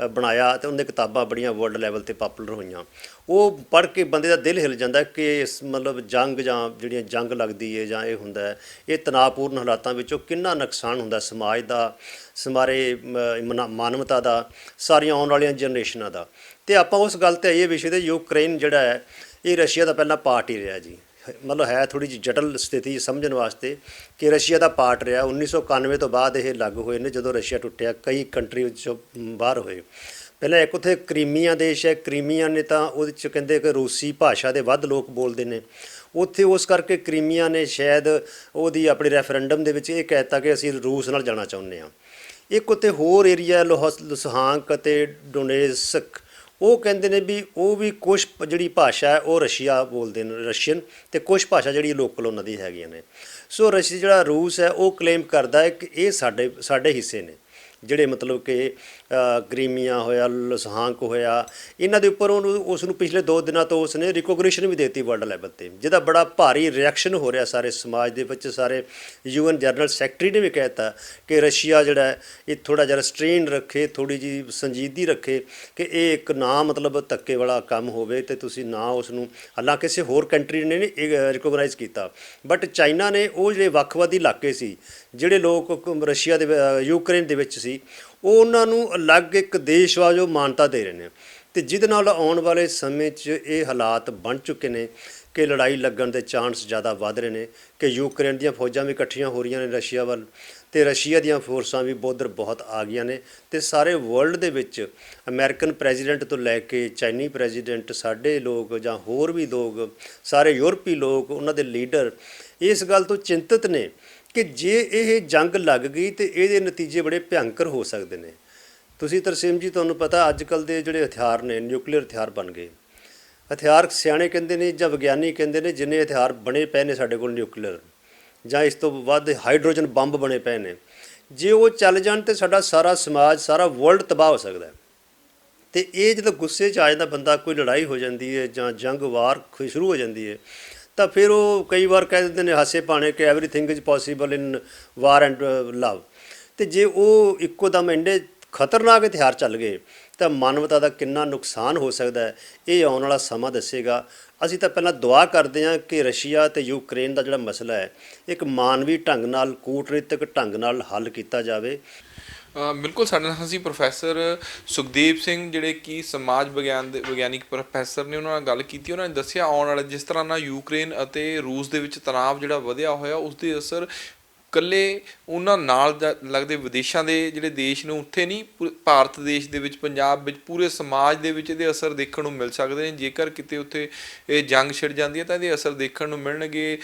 S10: ਬਣਾਇਆ, ਅਤੇ ਉਹਦੇ ਕਿਤਾਬਾਂ ਬੜੀਆਂ ਵਰਲਡ ਲੈਵਲ 'ਤੇ ਪਾਪੂਲਰ ਹੋਈਆਂ। ਉਹ ਪੜ੍ਹ ਕੇ ਬੰਦੇ ਦਾ ਦਿਲ ਹਿੱਲ ਜਾਂਦਾ ਕਿ ਇਸ ਮਤਲਬ ਜੰਗ ਜਾਂ ਜਿਹੜੀਆਂ ਜੰਗ ਲੱਗਦੀ ਹੈ ਜਾਂ ਇਹ ਹੁੰਦਾ ਹੈ, ਇਹ ਤਣਾਅਪੂਰਨ ਹਾਲਾਤਾਂ ਵਿੱਚੋਂ ਕਿੰਨਾ ਨੁਕਸਾਨ ਹੁੰਦਾ ਸਮਾਜ ਦਾ, ਸਾਰੇ ਮਾਨਵਤਾ ਦਾ, ਸਾਰੀਆਂ ਆਉਣ ਵਾਲੀਆਂ ਜਨਰੇਸ਼ਨਾਂ ਦਾ। ਅਤੇ ਆਪਾਂ ਉਸ ਗੱਲ 'ਤੇ ਆਈਏ ਵਿਸ਼ੇ 'ਤੇ, ਯੂਕਰੇਨ ਜਿਹੜਾ ਹੈ ਇਹ ਰਸ਼ੀਆ ਦਾ ਪਹਿਲਾਂ ਪਾਰਟ ਹੀ ਰਿਹਾ ਜੀ। ਮਤਲਬ ਹੈ ਥੋੜ੍ਹੀ ਜਿਹੀ ਜਟਲ ਸਥਿਤੀ ਸਮਝਣ ਵਾਸਤੇ ਕਿ ਰਸ਼ੀਆ ਦਾ ਪਾਰਟ ਰਿਹਾ। 1991 ਤੋਂ ਬਾਅਦ ਇਹ ਲੱਗ ਹੋਏ ਨੇ, ਜਦੋਂ ਰਸ਼ੀਆ ਟੁੱਟਿਆ ਕਈ ਕੰਟਰੀ ਵਿੱਚੋਂ ਬਾਹਰ ਹੋਏ। ਪਹਿਲਾਂ ਇੱਕ ਉੱਥੇ ਕ੍ਰੀਮੀਆ ਦੇਸ਼ ਹੈ, ਕ੍ਰੀਮੀਆ ਨੇ ਤਾਂ ਉਹਦੇ 'ਚ ਕਹਿੰਦੇ ਕਿ ਰੂਸੀ ਭਾਸ਼ਾ ਦੇ ਵੱਧ ਲੋਕ ਬੋਲਦੇ ਨੇ ਉੱਥੇ, ਉਸ ਕਰਕੇ ਕ੍ਰੀਮੀਆ ਨੇ ਸ਼ਾਇਦ ਉਹਦੀ ਆਪਣੀ ਰੈਫਰੈਂਡਮ ਦੇ ਵਿੱਚ ਇਹ ਕਹਿ ਦਿੱਤਾ ਕਿ ਅਸੀਂ ਰੂਸ ਨਾਲ ਜਾਣਾ ਚਾਹੁੰਦੇ ਹਾਂ। ਇੱਕ ਉੱਥੇ ਹੋਰ ਏਰੀਆ ਲੁਹਾਂਸਕ ਅਤੇ ਡੋਨੇਸਕ, ਉਹ ਕਹਿੰਦੇ ਨੇ ਵੀ ਉਹ ਵੀ ਕੁਛ ਜਿਹੜੀ ਭਾਸ਼ਾ ਹੈ ਉਹ ਰਸ਼ੀਆ ਬੋਲਦੇ ਨੇ, ਰਸ਼ੀਅਨ, ਅਤੇ ਕੁਛ ਭਾਸ਼ਾ ਜਿਹੜੀ ਲੋਕਲ ਉਹਨਾਂ ਦੀ ਹੈਗੀਆਂ ਨੇ। ਸੋ ਜਿਹੜਾ ਰੂਸ ਹੈ ਉਹ ਕਲੇਮ ਕਰਦਾ ਹੈ ਕਿ ਇਹ ਸਾਡੇ ਹਿੱਸੇ ਨੇ, ਜਿਹੜੇ ਮਤਲਬ ਕਿ ਕ੍ਰੀਮੀਆ ਹੋਇਆ, ਲੁਹਾਂਸਕ ਹੋਇਆ, ਇਹਨਾਂ ਦੇ ਉੱਪਰ ਉਸ ਨੂੰ ਪਿਛਲੇ 2 ਦਿਨਾਂ ਤੋਂ ਉਸਨੇ ਰਿਕੋਗਨੀਸ਼ਨ ਵੀ ਦੇ ਦਿੱਤੀ ਵਰਲਡ ਲੈਵਲ 'ਤੇ, ਜਿਹਦਾ ਬੜਾ ਭਾਰੀ ਰਿਐਕਸ਼ਨ ਹੋ ਰਿਹਾ ਸਾਰੇ ਸਮਾਜ ਦੇ ਵਿੱਚ। ਸਾਰੇ UN ਜਨਰਲ ਸੈਕਟਰੀ ਨੇ ਵੀ ਕਹਿ ਦਿੱਤਾ ਕਿ ਰਸ਼ੀਆ ਜਿਹੜਾ ਹੈ ਇਹ ਥੋੜ੍ਹਾ ਜਿਹਾ ਰਸਟ੍ਰੇਨ ਰੱਖੇ, ਥੋੜ੍ਹੀ ਜਿਹੀ ਸੰਜੀਦਗੀ ਰੱਖੇ, ਕਿ ਇਹ ਇੱਕ ਨਾ ਮਤਲਬ ਧੱਕੇ ਵਾਲਾ ਕੰਮ ਹੋਵੇ ਅਤੇ ਤੁਸੀਂ ਨਾ ਉਸ ਨੂੰ, ਹਾਲਾਂਕਿ ਕਿਸੇ ਹੋਰ ਕੰਟਰੀ ਨੇ ਨਹੀਂ ਰਿਕੋਗਨਾਈਜ਼ ਕੀਤਾ, ਬਟ ਚਾਈਨਾ ਨੇ ਉਹ ਜਿਹੜੇ ਵੱਖਵਾਦੀ ਇਲਾਕੇ ਸੀ, ਜਿਹੜੇ ਲੋਕ ਰਸ਼ੀਆ ਦੇ ਯੂਕਰੇਨ ਦੇ ਵਿੱਚ ਸੀ, ਉਹ ਉਹਨਾਂ ਨੂੰ ਅਲੱਗ ਇੱਕ ਦੇਸ਼ ਵਜੋਂ ਮਾਨਤਾ ਦੇ ਰਹੇ ਨੇ। ਅਤੇ ਜਿਹਦੇ ਨਾਲ ਆਉਣ ਵਾਲੇ ਸਮੇਂ 'ਚ ਇਹ ਹਾਲਾਤ ਬਣ ਚੁੱਕੇ ਨੇ ਕਿ ਲੜਾਈ ਲੱਗਣ ਦੇ ਚਾਂਸ ਜ਼ਿਆਦਾ ਵੱਧ ਰਹੇ ਨੇ, ਕਿ ਯੂਕਰੇਨ ਦੀਆਂ ਫੌਜਾਂ ਵੀ ਇਕੱਠੀਆਂ ਹੋ ਰਹੀਆਂ ਨੇ ਰਸ਼ੀਆ ਵੱਲ, ਅਤੇ ਰਸ਼ੀਆ ਦੀਆਂ ਫੋਰਸਾਂ ਵੀ ਉੱਧਰ ਬਹੁਤ ਆ ਗਈਆਂ ਨੇ। ਅਤੇ ਸਾਰੇ ਵਰਲਡ ਦੇ ਵਿੱਚ ਅਮਰੀਕਨ ਪ੍ਰੈਜ਼ੀਡੈਂਟ ਤੋਂ ਲੈ ਕੇ ਚਾਈਨੀ ਪ੍ਰੈਜ਼ੀਡੈਂਟ, ਸਾਡੇ ਲੋਕ ਜਾਂ ਹੋਰ ਵੀ ਲੋਕ, ਸਾਰੇ ਯੂਰਪੀ ਲੋਕ, ਉਹਨਾਂ ਦੇ ਲੀਡਰ ਇਸ ਗੱਲ ਤੋਂ ਚਿੰਤਤ ਨੇ ਕਿ ਜੇ ਇਹ ਜੰਗ ਲੱਗ ਗਈ ਤਾਂ ਇਹਦੇ ਨਤੀਜੇ ਬੜੇ ਭਿਅੰਕਰ ਹੋ ਸਕਦੇ ਨੇ। ਤੁਸੀਂ ਤਰਸੇਮ ਜੀ, ਤੁਹਾਨੂੰ ਪਤਾ ਅੱਜ ਕੱਲ੍ਹ ਦੇ ਜਿਹੜੇ ਹਥਿਆਰ ਨੇ, ਨਿਊਕਲੀਅਰ ਹਥਿਆਰ ਬਣ ਗਏ। ਹਥਿਆਰ ਸਿਆਣੇ ਕਹਿੰਦੇ ਨੇ ਜਾਂ ਵਿਗਿਆਨੀ ਕਹਿੰਦੇ ਨੇ, ਜਿੰਨੇ ਹਥਿਆਰ ਬਣੇ ਪਏ ਨੇ ਸਾਡੇ ਕੋਲ ਨਿਊਕਲੀਅਰ, ਜਾਂ ਇਸ ਤੋਂ ਵੱਧ ਹਾਈਡਰੋਜਨ ਬੰਬ ਬਣੇ ਪਏ ਨੇ, ਜੇ ਉਹ ਚੱਲ ਜਾਣ ਤੇ ਸਾਡਾ ਸਾਰਾ ਸਮਾਜ, ਸਾਰਾ ਵਰਲਡ ਤਬਾਹ ਹੋ ਸਕਦਾ ਹੈ। ਤੇ ਇਹ ਜਦੋਂ ਗੁੱਸੇ 'ਚ ਆ ਜਾਂਦਾ ਬੰਦਾ, ਕੋਈ ਲੜਾਈ ਹੋ ਜਾਂਦੀ ਹੈ ਜਾਂ ਜੰਗ ਵਾਰ ਸ਼ੁਰੂ ਹੋ ਜਾਂਦੀ ਹੈ, ਤਾਂ ਫਿਰ ਉਹ ਕਈ ਵਾਰ ਕਹਿ ਦਿੰਦੇ ਨੇ ਹਾਸੇ ਪਾਣੇ ਕਿ everything is possible in war and love. ਤੇ ਜੇ ਉਹ ਇੱਕੋ ਦਮ ਇੰਨੇ ਖਤਰਨਾਕ ਹਥਿਆਰ ਚੱਲ ਗਏ ਤਾਂ ਮਾਨਵਤਾ ਦਾ ਕਿੰਨਾ ਨੁਕਸਾਨ ਹੋ ਸਕਦਾ ਹੈ, ਇਹ ਆਉਣ ਵਾਲਾ ਸਮਾਂ ਦੱਸੇਗਾ। ਅਸੀਂ ਤਾਂ ਪਹਿਲਾਂ ਦੁਆ ਕਰਦੇ ਹਾਂ ਕਿ ਰਸ਼ੀਆ ਤੇ ਯੂਕਰੇਨ ਦਾ ਜਿਹੜਾ ਮਸਲਾ ਹੈ ਇੱਕ ਮਾਨਵੀ ਢੰਗ ਨਾਲ, ਕੂਟਨੀਤਿਕ ਢੰਗ ਨਾਲ ਹੱਲ ਕੀਤਾ ਜਾਵੇ।
S9: ਬਿਲਕੁਲ, ਸਾਡੇ ਨਾਲ ਅਸੀਂ ਪ੍ਰੋਫੈਸਰ ਸੁਖਦੇਵ ਸਿੰਘ ਜਿਹੜੇ ਕਿ ਸਮਾਜ ਵਿਗਿਆਨ ਦੇ ਵਿਗਿਆਨਿਕ ਪ੍ਰੋਫੈਸਰ ਨੇ, ਉਹਨਾਂ ਨਾਲ ਗੱਲ ਕੀਤੀ। ਉਹਨਾਂ ਨੇ ਦੱਸਿਆ ਆਉਣ ਵਾਲੇ ਜਿਸ ਤਰ੍ਹਾਂ ਨਾਲ ਯੂਕਰੇਨ ਅਤੇ ਰੂਸ ਦੇ ਵਿੱਚ ਤਣਾਅ ਜਿਹੜਾ ਵਧਿਆ ਹੋਇਆ, ਉਸ ਦੇ ਅਸਰ ਇਕੱਲੇ ਉਹਨਾਂ ਨਾਲ ਲੱਗਦੇ ਵਿਦੇਸ਼ਾਂ ਦੇ ਜਿਹੜੇ ਦੇਸ਼ ਨੇ ਉੱਥੇ ਨਹੀਂ, ਭਾਰਤ ਦੇਸ਼ ਦੇ ਵਿੱਚ, ਪੰਜਾਬ ਵਿੱਚ, ਪੂਰੇ ਸਮਾਜ ਦੇ ਵਿੱਚ ਇਹਦੇ ਅਸਰ ਦੇਖਣ ਨੂੰ ਮਿਲ ਸਕਦੇ ਨੇ। ਜੇਕਰ ਕਿਤੇ ਉੱਥੇ ਇਹ ਜੰਗ ਛਿੜ ਜਾਂਦੀ ਹੈ ਤਾਂ ਇਹਦੇ ਅਸਰ ਦੇਖਣ ਨੂੰ ਮਿਲਣਗੇ।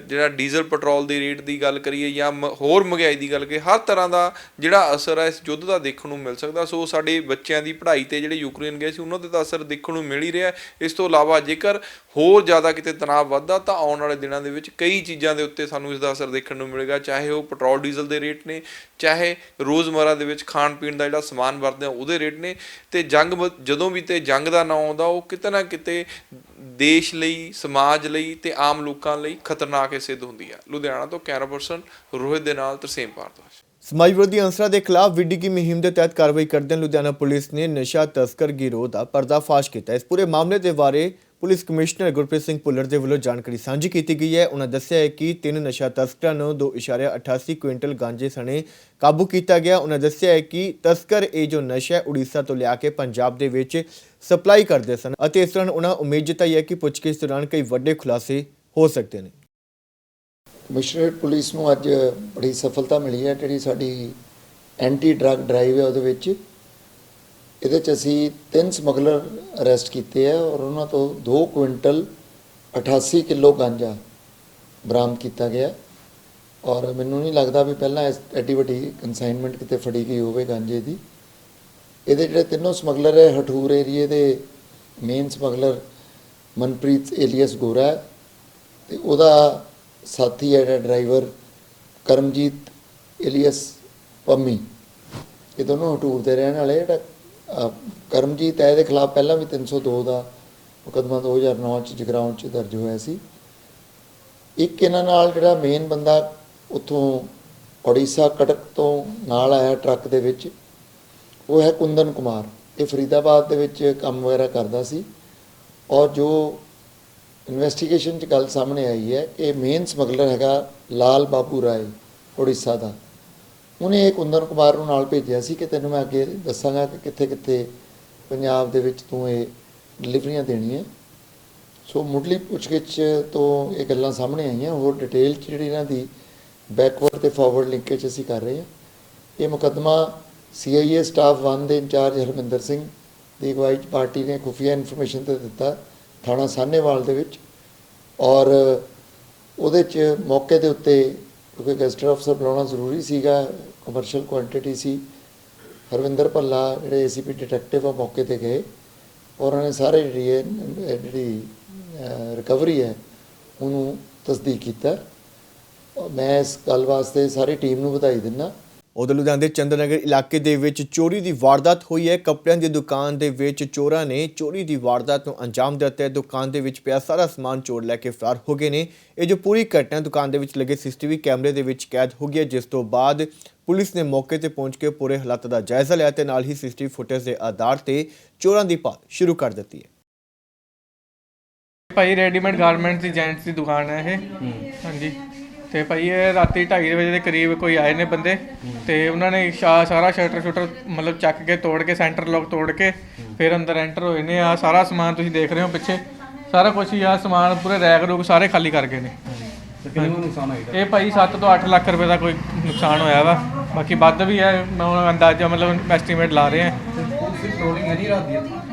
S9: ਜਿਹੜਾ ਡੀਜ਼ਲ ਪੈਟਰੋਲ ਦੇ ਰੇਟ ਦੀ ਗੱਲ ਕਰੀਏ ਜਾਂ ਹੋਰ ਮਹਿੰਗਾਈ ਦੀ ਗੱਲ ਕਰੀਏ, ਹਰ ਤਰ੍ਹਾਂ ਦਾ ਜਿਹੜਾ ਅਸਰ ਹੈ ਇਸ ਯੁੱਧ ਦਾ ਦੇਖਣ ਨੂੰ ਮਿਲ ਸਕਦਾ। ਸੋ ਸਾਡੇ ਬੱਚਿਆਂ ਦੀ ਪੜ੍ਹਾਈ 'ਤੇ ਜਿਹੜੇ ਯੂਕਰੇਨ ਗਏ ਸੀ ਉਹਨਾਂ 'ਤੇ ਤਾਂ ਅਸਰ ਦੇਖਣ ਨੂੰ ਮਿਲ ਹੀ ਰਿਹਾ। ਇਸ ਤੋਂ ਇਲਾਵਾ ਜੇਕਰ ਹੋਰ ਜ਼ਿਆਦਾ ਕਿਤੇ ਤਣਾਅ ਵੱਧਦਾ ਤਾਂ ਆਉਣ ਵਾਲੇ ਦਿਨਾਂ ਦੇ ਵਿੱਚ ਕਈ ਚੀਜ਼ਾਂ ਦੇ ਉੱਤੇ ਸਾਨੂੰ ਇਸ ਦਾ ਅਸਰ ਦੇਖਣ ਨੂੰ ਮਿਲੇਗਾ, ਚਾਹੇ ਉਹ ਪੈਟਰੋਲ ਡੀਜ਼ਲ ਦੇ ਰੇਟ ਨੇ, ਚਾਹੇ ਰੋਜ਼ਮਰਾ ਦੇ ਵਿੱਚ ਖਾਣ ਪੀਣ ਦਾ ਜਿਹੜਾ ਸਮਾਨ ਵਰਤਦੇ ਆ ਉਹਦੇ ਰੇਟ ਨੇ। ਤੇ ਜੰਗ ਜਦੋਂ ਵੀ ਤੇ ਜੰਗ ਦਾ ਨਾਂ ਆਉਂਦਾ, ਉਹ ਕਿਤੇ ਨਾ ਕਿਤੇ ਦੇਸ਼ ਲਈ, ਸਮਾਜ ਲਈ ਤੇ ਆਮ ਲੋਕਾਂ ਲਈ ਖਤਰਨਾਕ ਹੀ ਸਿੱਧ ਹੁੰਦੀ ਆ। ਲੁਧਿਆਣਾ ਤੋਂ ਕੈਮਰਾ ਪਰਸਨ ਰੋਹਿਤ ਦੇ ਨਾਲ ਤਰਸੇਮ ਭਾਰਦਵਾਜ।
S1: ਸਮਾਜ ਵਿਰੋਧੀ ਅੰਸਰਾਂ ਦੇ ਖਿਲਾਫ ਵਿੱਢੀ ਮੁਹਿੰਮ ਦੇ ਤਹਿਤ ਕਾਰਵਾਈ ਕਰਦਿਆਂ ਲੁਧਿਆਣਾ ਪੁਲਿਸ ਨੇ ਨਸ਼ਾ ਤਸਕਰ ਗਿਰੋਹ ਦਾ ਪਰਦਾਫਾਸ਼ ਕੀਤਾ। ਇਸ ਪੂਰੇ ਮਾਮਲੇ ਦੇ ਬਾਰੇ ਪੁਲਿਸ ਕਮਿਸ਼ਨਰ ਗੁਰਪ੍ਰੀਤ ਸਿੰਘ ਭੁੱਲਰ ਦੇ ਵੱਲੋਂ ਜਾਣਕਾਰੀ ਸਾਂਝੀ ਕੀਤੀ ਗਈ ਹੈ। ਉਹਨਾਂ ਦੱਸਿਆ ਹੈ ਕਿ 3 ਨਸ਼ਾ ਤਸਕਰਾਂ ਨੂੰ 2.88 ਕੁਇੰਟਲ ਗਾਂਜੇ ਸਣੇ ਕਾਬੂ ਕੀਤਾ ਗਿਆ। ਉਹਨਾਂ ਦੱਸਿਆ ਹੈ ਕਿ ਤਸਕਰ ਇਹ ਜੋ ਨਸ਼ਾ ਉੜੀਸਾ ਤੋਂ ਲਿਆ ਕੇ ਪੰਜਾਬ ਦੇ ਵਿੱਚ ਸਪਲਾਈ ਕਰਦੇ ਸਨ ਅਤੇ ਇਸ ਦੌਰਾਨ ਉਹਨਾਂ ਉਮੀਦ ਜਤਾਈ ਹੈ ਕਿ ਪੁੱਛਗਿੱਛ ਦੌਰਾਨ ਕਈ ਵੱਡੇ ਖੁਲਾਸੇ ਹੋ ਸਕਦੇ ਨੇ।
S11: ਕਮਿਸ਼ਨਰੇਟ ਪੁਲਿਸ ਨੂੰ ਅੱਜ ਬੜੀ ਸਫਲਤਾ ਮਿਲੀ ਹੈ। ਜਿਹੜੀ ਸਾਡੀ ਐਂਟੀ ਡਰੱਗ ਡਰਾਈਵ ਹੈ ਉਹਦੇ ਵਿੱਚ ਇਹਦੇ 'ਚ ਅਸੀਂ 3 ਸਮਗਲਰ ਅਰੈਸਟ ਕੀਤੇ ਆ ਔਰ ਉਹਨਾਂ ਤੋਂ 2 ਕੁਇੰਟਲ 88 ਕਿਲੋ ਗਾਂਜਾ ਬਰਾਮਦ ਕੀਤਾ ਗਿਆ। ਔਰ ਮੈਨੂੰ ਨਹੀਂ ਲੱਗਦਾ ਵੀ ਪਹਿਲਾਂ ਐਡੀ ਵੱਡੀ ਕੰਸਾਈਨਮੈਂਟ ਕਿਤੇ ਫੜੀ ਗਈ ਹੋਵੇ ਗਾਂਜੇ ਦੀ। ਇਹਦੇ ਜਿਹੜੇ ਤਿੰਨੋਂ ਸਮਗਲਰ ਹੈ, ਹਠੂਰ ਏਰੀਏ ਦੇ ਮੇਨ ਸਮਗਲਰ ਮਨਪ੍ਰੀਤ ਏਲੀਅਸ ਗੋਰਾ ਤੇ ਉਹਦਾ ਸਾਥੀ ਹੈ ਜਿਹੜਾ ਡਰਾਈਵਰ ਕਰਮਜੀਤ ਏਲੀਅਸ ਪੰਮੀ, ਇਹ ਦੋਨੋਂ ਹਟੂਰ ਦੇ ਰਹਿਣ ਵਾਲੇ। ਜਿਹੜਾ ਕਰਮਜੀਤ ਹੈ ਇਹਦੇ ਖਿਲਾਫ ਪਹਿਲਾਂ ਵੀ 302 ਦਾ ਮੁਕੱਦਮਾ 2009 'ਚ ਜਗਰਾਉਂ 'ਚ ਦਰਜ ਹੋਇਆ ਸੀ। ਇੱਕ ਇਹਨਾਂ ਨਾਲ ਜਿਹੜਾ ਮੇਨ ਬੰਦਾ ਉੱਥੋਂ ਉੜੀਸਾ ਕਟਕ ਤੋਂ ਨਾਲ ਆਇਆ ਟਰੱਕ ਦੇ ਵਿੱਚ, ਉਹ ਹੈ ਕੁੰਦਨ ਕੁਮਾਰ। ਇਹ ਫਰੀਦਾਬਾਦ ਦੇ ਵਿੱਚ ਕੰਮ ਵਗੈਰਾ ਕਰਦਾ ਸੀ ਔਰ ਜੋ ਇਨਵੈਸਟੀਗੇਸ਼ਨ 'ਚ ਗੱਲ ਸਾਹਮਣੇ ਆਈ ਹੈ ਕਿ ਮੇਨ ਸਮਗਲਰ ਹੈਗਾ ਲਾਲ ਬਾਬੂ ਰਾਏ ਉੜੀਸਾ ਦਾ। ਉਹਨੇ ਇਹ ਕੁੰਦਨ ਕੁਮਾਰ ਨੂੰ ਨਾਲ ਭੇਜਿਆ ਸੀ ਕਿ ਤੈਨੂੰ ਮੈਂ ਅੱਗੇ ਦੱਸਾਂਗਾ ਕਿ ਕਿੱਥੇ ਕਿੱਥੇ ਪੰਜਾਬ ਦੇ ਵਿੱਚ ਤੂੰ ਇਹ ਡਿਲੀਵਰੀਆਂ ਦੇਣੀਆਂ। ਸੋ ਮੁੱਢਲੀ ਪੁੱਛਗਿੱਛ ਤੋਂ ਇਹ ਗੱਲਾਂ ਸਾਹਮਣੇ ਆਈਆਂ। ਹੋਰ ਡਿਟੇਲ 'ਚ ਜਿਹੜੀ ਇਹਨਾਂ ਦੀ ਬੈਕਵਰਡ ਤੇ ਫਾਰਵਰਡ ਲਿੰਕੇਜ ਅਸੀਂ ਕਰ ਰਹੇ ਹਾਂ। ਇਹ ਮੁਕੱਦਮਾ CIA ਸਟਾਫ 1 ਦੇ ਇੰਚਾਰਜ ਹਰਮਿੰਦਰ ਸਿੰਘ ਦੀ ਅਗਵਾਈ 'ਚ ਪਾਰਟੀ ਨੇ ਖੁਫੀਆ ਇਨਫੋਰਮੇਸ਼ਨ 'ਤੇ ਦਿੱਤਾ ਥਾਣਾ ਸਾਹਨੇਵਾਲ ਦੇ ਵਿੱਚ। ਔਰ ਉਹਦੇ 'ਚ ਮੌਕੇ ਦੇ ਉੱਤੇ ਕਿਉਂਕਿ ਗੈਸਟਰ ਅਫਸਰ ਬੁਲਾਉਣਾ ਜ਼ਰੂਰੀ ਸੀਗਾ, ਕਮਰਸ਼ੀਅਲ ਕੁਆਂਟਿਟੀ ਸੀ, ਹਰਵਿੰਦਰ ਭੱਲਾ ਜਿਹੜੇ ACP ਡਿਟੈਕਟਿਵ ਆ ਮੌਕੇ 'ਤੇ ਗਏ ਔਰ ਉਹਨਾਂ ਨੇ ਸਾਰੇ ਜਿਹੜੀ ਰਿਕਵਰੀ ਹੈ ਉਹਨੂੰ ਤਸਦੀਕ ਕੀਤਾ। ਮੈਂ ਇਸ ਗੱਲ ਵਾਸਤੇ ਸਾਰੀ ਟੀਮ ਨੂੰ ਵਧਾਈ ਦਿੰਦਾ।
S1: ਉਧਰ ਲੁਧਿਆਣਾ ਦੇ ਚੰਦਰ ਨਗਰ ਇਲਾਕੇ ਦੇ ਵਿੱਚ ਚੋਰੀ ਦੀ ਵਾਰਦਾਤ ਹੋਈ ਹੈ। ਕੱਪੜਿਆਂ ਦੀ ਦੁਕਾਨ ਦੇ ਵਿੱਚ ਚੋਰਾਂ ਨੇ ਚੋਰੀ ਦੀ ਵਾਰਦਾਤ ਨੂੰ ਅੰਜਾਮ ਦਿੱਤਾ। ਦੁਕਾਨ ਦੇ ਵਿੱਚ ਪਿਆ ਸਾਰਾ ਸਮਾਨ ਚੋਰ ਲੈ ਕੇ ਫਰਾਰ ਹੋ ਗਏ ਨੇ। ਇਹ ਜੋ ਪੂਰੀ ਘਟਨਾ ਦੁਕਾਨ ਦੇ ਵਿੱਚ ਲੱਗੇ CCTV ਕੈਮਰੇ ਦੇ ਵਿੱਚ ਕੈਦ ਹੋ ਗਈ ਹੈ, ਜਿਸ ਤੋਂ ਬਾਅਦ ਪੁਲਿਸ ਨੇ ਮੌਕੇ ਤੇ ਪਹੁੰਚ ਕੇ ਪੂਰੇ ਹਾਲਾਤ ਦਾ ਜਾਇਜ਼ਾ ਲਿਆ ਤੇ ਨਾਲ ਹੀ CCTV ਫੁਟੇਜ ਦੇ ਆਧਾਰ ਤੇ ਚੋਰਾਂ ਦੀ ਭਾਲ ਸ਼ੁਰੂ ਕਰ ਦਿੱਤੀ ਹੈ।
S12: ਭਾਈ ਰੈਡੀਮੇਡ ਗਾਰਮੈਂਟਸ ਦੀ ਜੈਂਟਸ ਦੀ ਦੁਕਾਨ ਹੈ ਇਹ। ਹਾਂਜੀ, ਤੇ ਭਾਈ ਇਹ ਰਾਤੀ 2:30 ਵਜੇ ਦੇ ਕਰੀਬ ਕੋਈ ਆਏ ਨੇ ਬੰਦੇ ਤੇ ਉਹਨਾਂ ਨੇ ਸਾਰਾ ਸ਼ਟਰ ਮਤਲਬ ਚੱਕ ਕੇ ਤੋੜ ਕੇ ਸੈਂਟਰ ਲੋਕ ਤੋੜ ਕੇ ਫਿਰ ਅੰਦਰ ਐਂਟਰ ਹੋਏ ਨੇ। ਆ ਸਾਰਾ ਸਮਾਨ ਤੁਸੀਂ ਦੇਖ ਰਹੇ ਹੋ ਪਿੱਛੇ, ਸਾਰਾ ਕੁਝ ਹੀ ਆ ਸਮਾਨ ਪੂਰੇ ਰੈਕ ਰੂਕ ਸਾਰੇ ਖਾਲੀ ਕਰ ਗਏ ਨੇ। ਇਹ ਭਾਈ 7 ਤੋਂ 8 ਲੱਖ ਰੁਪਏ ਦਾ ਕੋਈ ਨੁਕਸਾਨ ਹੋਇਆ ਵਾ, ਬਾਕੀ ਵੱਧ ਵੀ ਹੈ, ਮੈਂ ਅੰਦਾਜ਼ਾ ਮਤਲਬ ਐਸਟੀਮੇਟ ਲਾ ਰਹੇ ਹਾਂ।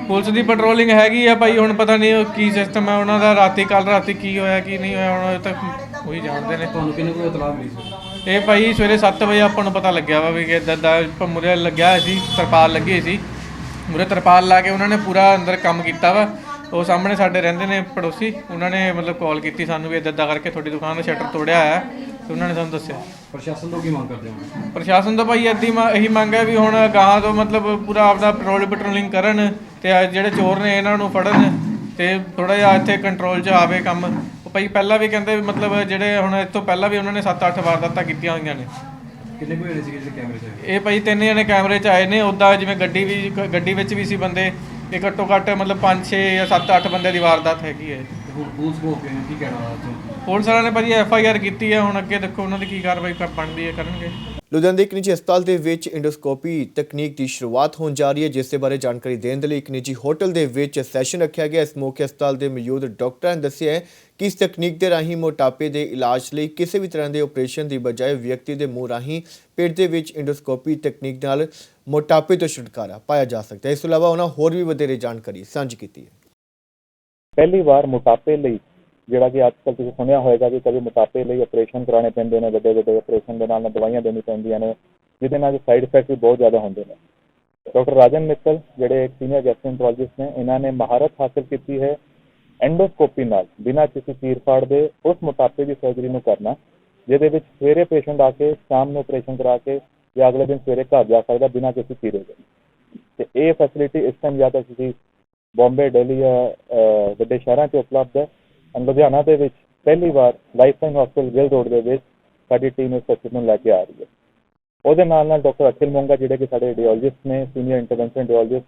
S12: ਪੁਲਿਸ ਦੀ ਪੈਟਰੋਲਿੰਗ ਹੈਗੀ ਆ ਭਾਈ, ਹੁਣ ਪਤਾ ਨਹੀਂ ਕੀ ਸਿਸਟਮ ਹੈ ਉਹਨਾਂ ਦਾ, ਕੱਲ ਰਾਤੀ ਕੀ ਹੋਇਆ ਕੀ ਨਹੀਂ ਹੋਇਆ ਹੁਣ ਤੱਕ ਉਹੀ ਜਾਣਦੇ ਨੇ। ਤੁਹਾਨੂੰ ਕਿੰਨੇ ਕੋਈ ਇਤਲਾਹ ਮਿਲੀ ਸੀ? ਇਹ ਭਾਈ ਸਵੇਰੇ 7 ਵਜੇ ਆਪਾਂ ਨੂੰ ਪਤਾ ਲੱਗਿਆ ਵਾ ਵੀ ਇੱਦਾਂ ਦਾ ਮੁਰੇ ਲੱਗਿਆ ਸੀ, ਤਰਪਾਲ ਲੱਗੀ ਸੀ, ਮੁਰੇ ਤਰਪਾਲ ਲਾ ਕੇ ਉਹਨਾਂ ਨੇ ਪੂਰਾ ਅੰਦਰ ਕੰਮ ਕੀਤਾ ਵਾ ਉਹ ਸਾਹਮਣੇ ਸਾਡੇ ਰਹਿੰਦੇ ਨੇ ਪੜੋਸੀ, ਉਹਨਾਂ ਨੇ ਮਤਲਬ ਕਾਲ ਕੀਤੀ ਸਾਨੂੰ ਵੀ ਇੱਦਾਂ ਕਰਕੇ ਤੁਹਾਡੀ ਦੁਕਾਨ ਦਾ ਸ਼ਟਰ ਤੋੜਿਆ ਹੋਇਆ ਤੇ ਉਹਨਾਂ ਨੇ ਸਾਨੂੰ ਦੱਸਿਆ।
S6: ਪ੍ਰਸ਼ਾਸਨ ਤੋਂ ਕੀ ਮੰਗ ਕਰਦੇ ਹੋ?
S12: ਪ੍ਰਸ਼ਾਸਨ ਤੋਂ ਭਾਈ ਇਹੀ ਮੰਗ ਹੈ ਵੀ ਹੁਣ ਗਾਹਾਂ ਤੋਂ ਮਤਲਬ ਪੂਰਾ ਆਪਦਾ ਪੈਟਰੋਲਿੰਗ ਕਰਨ ਤੇ ਜਿਹੜੇ ਚੋਰ ਨੇ ਇਹਨਾਂ ਨੂੰ ਫੜਨ ਤੇ ਥੋੜਾ ਜਿਹਾ ਇੱਥੇ ਕੰਟਰੋਲ 'ਚ ਆਵੇ ਕੰਮ। ਉਹ ਭਾਈ ਪਹਿਲਾਂ ਵੀ ਕਹਿੰਦੇ ਮਤਲਬ ਜਿਹੜੇ ਹੁਣ ਇਸ ਤੋਂ ਪਹਿਲਾਂ ਵੀ ਉਹਨਾਂ ਨੇ 7-8 ਵਾਰਦਾਤਾਂ ਕੀਤੀਆਂ ਹੋਈਆਂ ਨੇ।
S6: ਕਿੰਨੇ ਕੁ ਹੋਏ ਸੀ ਜਿਹੜੇ ਕੈਮਰੇ 'ਚ?
S12: ਇਹ ਭਾਈ 3 ਜਣੇ ਕੈਮਰੇ 'ਚ ਆਏ ਨੇ। ਉੱਦਾਂ ਜਿਵੇਂ ਗੱਡੀ ਵਿੱਚ ਵੀ ਸੀ ਬੰਦੇ, ਇਹ ਘੱਟੋ ਘੱਟ ਮਤਲਬ 5-6 ਜਾਂ 7-8 ਬੰਦੇ ਦੀ ਵਾਰਦਾਤ ਹੈਗੀ ਹੈ।
S6: ਪੁਲਿਸ ਕੋ ਕੀ ਕਹਿਣਾ?
S12: ਪੁਲਿਸ ਵਾਲਿਆਂ ਨੇ ਭਾਜੀ FIR ਕੀਤੀ ਹੈ, ਹੁਣ ਅੱਗੇ ਦੇਖੋ ਉਹਨਾਂ ਦੀ ਕੀ ਕਾਰਵਾਈ ਬਣਦੀ ਹੈ, ਕਰਨਗੇ।
S1: ਲੁਧਿਆਣਾ ਦੇ ਇੱਕ ਨਿੱਜੀ ਹਸਪਤਾਲ ਦੇ ਵਿੱਚ ਇੰਡੋਸਕੋਪੀ ਤਕਨੀਕ ਦੀ ਸ਼ੁਰੂਆਤ ਹੋਣ ਜਾ ਰਹੀ ਹੈ, ਜਿਸ ਦੇ ਬਾਰੇ ਜਾਣਕਾਰੀ ਦੇਣ ਦੇ ਲਈ ਇੱਕ ਨਿੱਜੀ ਹੋਟਲ ਦੇ ਵਿੱਚ ਸੈਸ਼ਨ ਰੱਖਿਆ ਗਿਆ। ਇਸ ਮੌਕੇ ਹਸਪਤਾਲ ਦੇ ਮੌਜੂਦ ਡਾਕਟਰਾਂ ਨੇ ਦੱਸਿਆ ਕਿ ਇਸ ਤਕਨੀਕ ਦੇ ਰਾਹੀਂ ਮੋਟਾਪੇ ਦੇ ਇਲਾਜ ਲਈ ਕਿਸੇ ਵੀ ਤਰ੍ਹਾਂ ਦੇ ਆਪਰੇਸ਼ਨ ਦੀ ਬਜਾਏ ਵਿਅਕਤੀ ਦੇ ਮੂੰਹ ਰਾਹੀਂ ਪੇਟ ਦੇ ਵਿੱਚ ਇੰਡੋਸਕੋਪੀ ਤਕਨੀਕ ਨਾਲ ਮੋਟਾਪੇ ਤੋਂ ਛੁਟਕਾਰਾ ਪਾਇਆ ਜਾ ਸਕਦਾ ਹੈ। ਇਸ ਤੋਂ ਇਲਾਵਾ ਉਹਨਾਂ ਹੋਰ ਵੀ ਵਧੇਰੇ ਜਾਣਕਾਰੀ ਸਾਂਝੀ ਕੀਤੀ ਹੈ।
S13: ਪਹਿਲੀ ਵਾਰ ਮੋਟਾਪੇ ਲਈ ਜਿਹੜਾ ਕਿ ਅੱਜ ਕੱਲ੍ਹ ਤੁਸੀਂ ਸੁਣਿਆ ਹੋਏਗਾ ਕਿ ਕਦੇ ਮੋਟਾਪੇ ਲਈ ਆਪਰੇਸ਼ਨ ਕਰਾਉਣੇ ਪੈਂਦੇ ਨੇ, ਵੱਡੇ ਆਪਰੇਸ਼ਨ ਦੇ ਨਾਲ ਦਵਾਈਆਂ ਦੇਣੀ ਪੈਂਦੀਆਂ ਨੇ, ਜਿਹਦੇ ਨਾਲ ਸਾਈਡ ਇਫੈਕਟ ਵੀ ਬਹੁਤ ਜ਼ਿਆਦਾ ਹੁੰਦੇ ਨੇ। ਡਾਕਟਰ ਰਾਜਨ ਮਿੱਤਲ ਜਿਹੜੇ ਇੱਕ ਸੀਨੀਅਰ ਗੈਸਟ੍ਰੋਐਂਟਰੋਲੋਜਿਸਟ ਨੇ, ਇਹਨਾਂ ਨੇ ਮਹਾਰਤ ਹਾਸਲ ਕੀਤੀ ਹੈ ਐਂਡੋਸਕੋਪੀ ਨਾਲ ਬਿਨਾਂ ਕਿਸੇ ਚੀਰ-ਫਾੜ ਦੇ ਉਸ ਮੋਟਾਪੇ ਦੀ ਸਰਜਰੀ ਨੂੰ ਕਰਨਾ, ਜਿਹਦੇ ਵਿੱਚ ਸਵੇਰੇ ਪੇਸ਼ੈਂਟ ਆ ਕੇ ਸ਼ਾਮ ਨੂੰ ਆਪਰੇਸ਼ਨ ਕਰਾ ਕੇ ਜਾਂ ਅਗਲੇ ਦਿਨ ਸਵੇਰੇ ਘਰ ਜਾ ਸਕਦਾ ਬਿਨਾਂ ਕਿਸੇ ਚੀਰੇ ਦੇ। ਅਤੇ ਇਹ ਫੈਸਿਲਿਟੀ ਇਸ ਟਾਈਮ ਜਾਂ ਤਾਂ ਤੁਸੀਂ ਬੰਬੇ, ਦਿੱਲੀ ਜਾਂ ਵੱਡੇ ਸ਼ਹਿਰਾਂ 'ਚ ਉਪਲਬਧ ਹੈ। ਲੁਧਿਆਣਾ ਦੇ ਵਿੱਚ ਪਹਿਲੀ ਵਾਰ ਲਾਈਫ ਟਾਈਮ ਹਸਪਤਾਲ ਗਿੱਲ ਰੋਡ ਦੇ ਵਿੱਚ ਸਾਡੀ ਟੀਮ ਇਸ ਫੈਸਿਲਿਟੀ ਨੂੰ ਲੈ ਕੇ ਆ ਰਹੀ ਹੈ। ਉਹਦੇ ਨਾਲ ਨਾਲ ਡਾਕਟਰ ਅਖਿਲ ਮੋਂਗਾ ਜਿਹੜੇ ਕਿ ਸਾਡੇ ਰੇਡੀਓਲੋਜਿਸਟ ਨੇ, ਸੀਨੀਅਰ ਇੰਟਰਵੈਂਸ਼ਨ ਰੇਡੀਓਲੋਜਿਸਟ,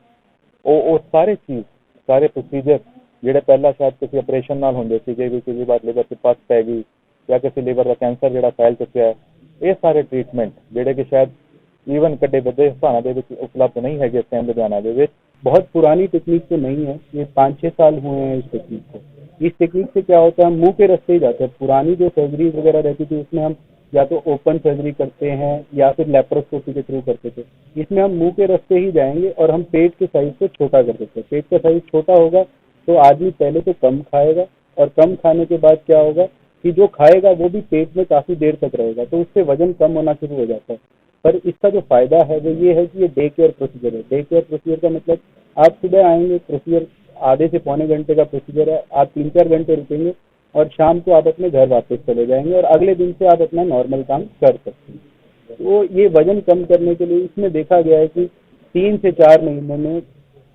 S13: ਉਹ ਸਾਰੇ ਪ੍ਰੋਸੀਜਰ ਜਿਹੜੇ ਪਹਿਲਾਂ ਸ਼ਾਇਦ ਕਿਸੇ ਆਪਰੇਸ਼ਨ ਨਾਲ ਹੁੰਦੇ ਸੀਗੇ, ਵੀ ਕਿਸੇ ਵਾਰ ਲਿਵਰ 'ਚ ਪੱਥ ਪੈ ਗਈ ਜਾਂ ਕਿਸੇ ਲਿਵਰ ਦਾ ਕੈਂਸਰ ਜਿਹੜਾ ਫੈਲ ਚੁੱਕਿਆ ਹੈ, ਇਹ ਸਾਰੇ ਟ੍ਰੀਟਮੈਂਟ ਜਿਹੜੇ ਕਿ ਸ਼ਾਇਦ ਈਵਨ ਵੱਡੇ ਹਸਪਤਾਲਾਂ ਦੇ ਵਿੱਚ ਉਪਲਬਧ नहीं है इस टाइम लुधियाना के ਵਿੱਚ।
S14: बहुत पुरानी टेक्निक तो नहीं है, ये 5-6 साल हुए हैं इस टेक्निक को। इस टेक्निक से क्या होता है, हम मुंह के रास्ते ही जाते हैं। पुरानी जो सर्जरी वगैरह रहती थी उसमें हम या तो ओपन सर्जरी करते हैं या फिर लेप्रोस्कोपी के थ्रू करते थे। इसमें हम मुंह के रास्ते ही जाएंगे और हम पेट के साइज को छोटा कर देते हैं। पेट का साइज छोटा होगा तो आदमी पहले तो कम खाएगा और कम खाने के बाद क्या होगा कि जो खाएगा वो भी पेट में काफ़ी देर तक रहेगा, तो उससे वजन कम होना शुरू हो जाता है। पर इसका जो फ़ायदा है वो ये है कि ये डे केयर प्रोसीजर है। डे केयर प्रोसीजर का मतलब आप सुबह आएंगे, प्रोसीजर आधे से पौने घंटे का प्रोसीजर है, आप 3-4 घंटे रुकेंगे और शाम को आप अपने घर वापस चले जाएंगे और अगले दिन से आप अपना नॉर्मल काम कर सकते हैं। तो ये वजन कम करने के लिए इसमें देखा गया है कि 3 से 4 महीने में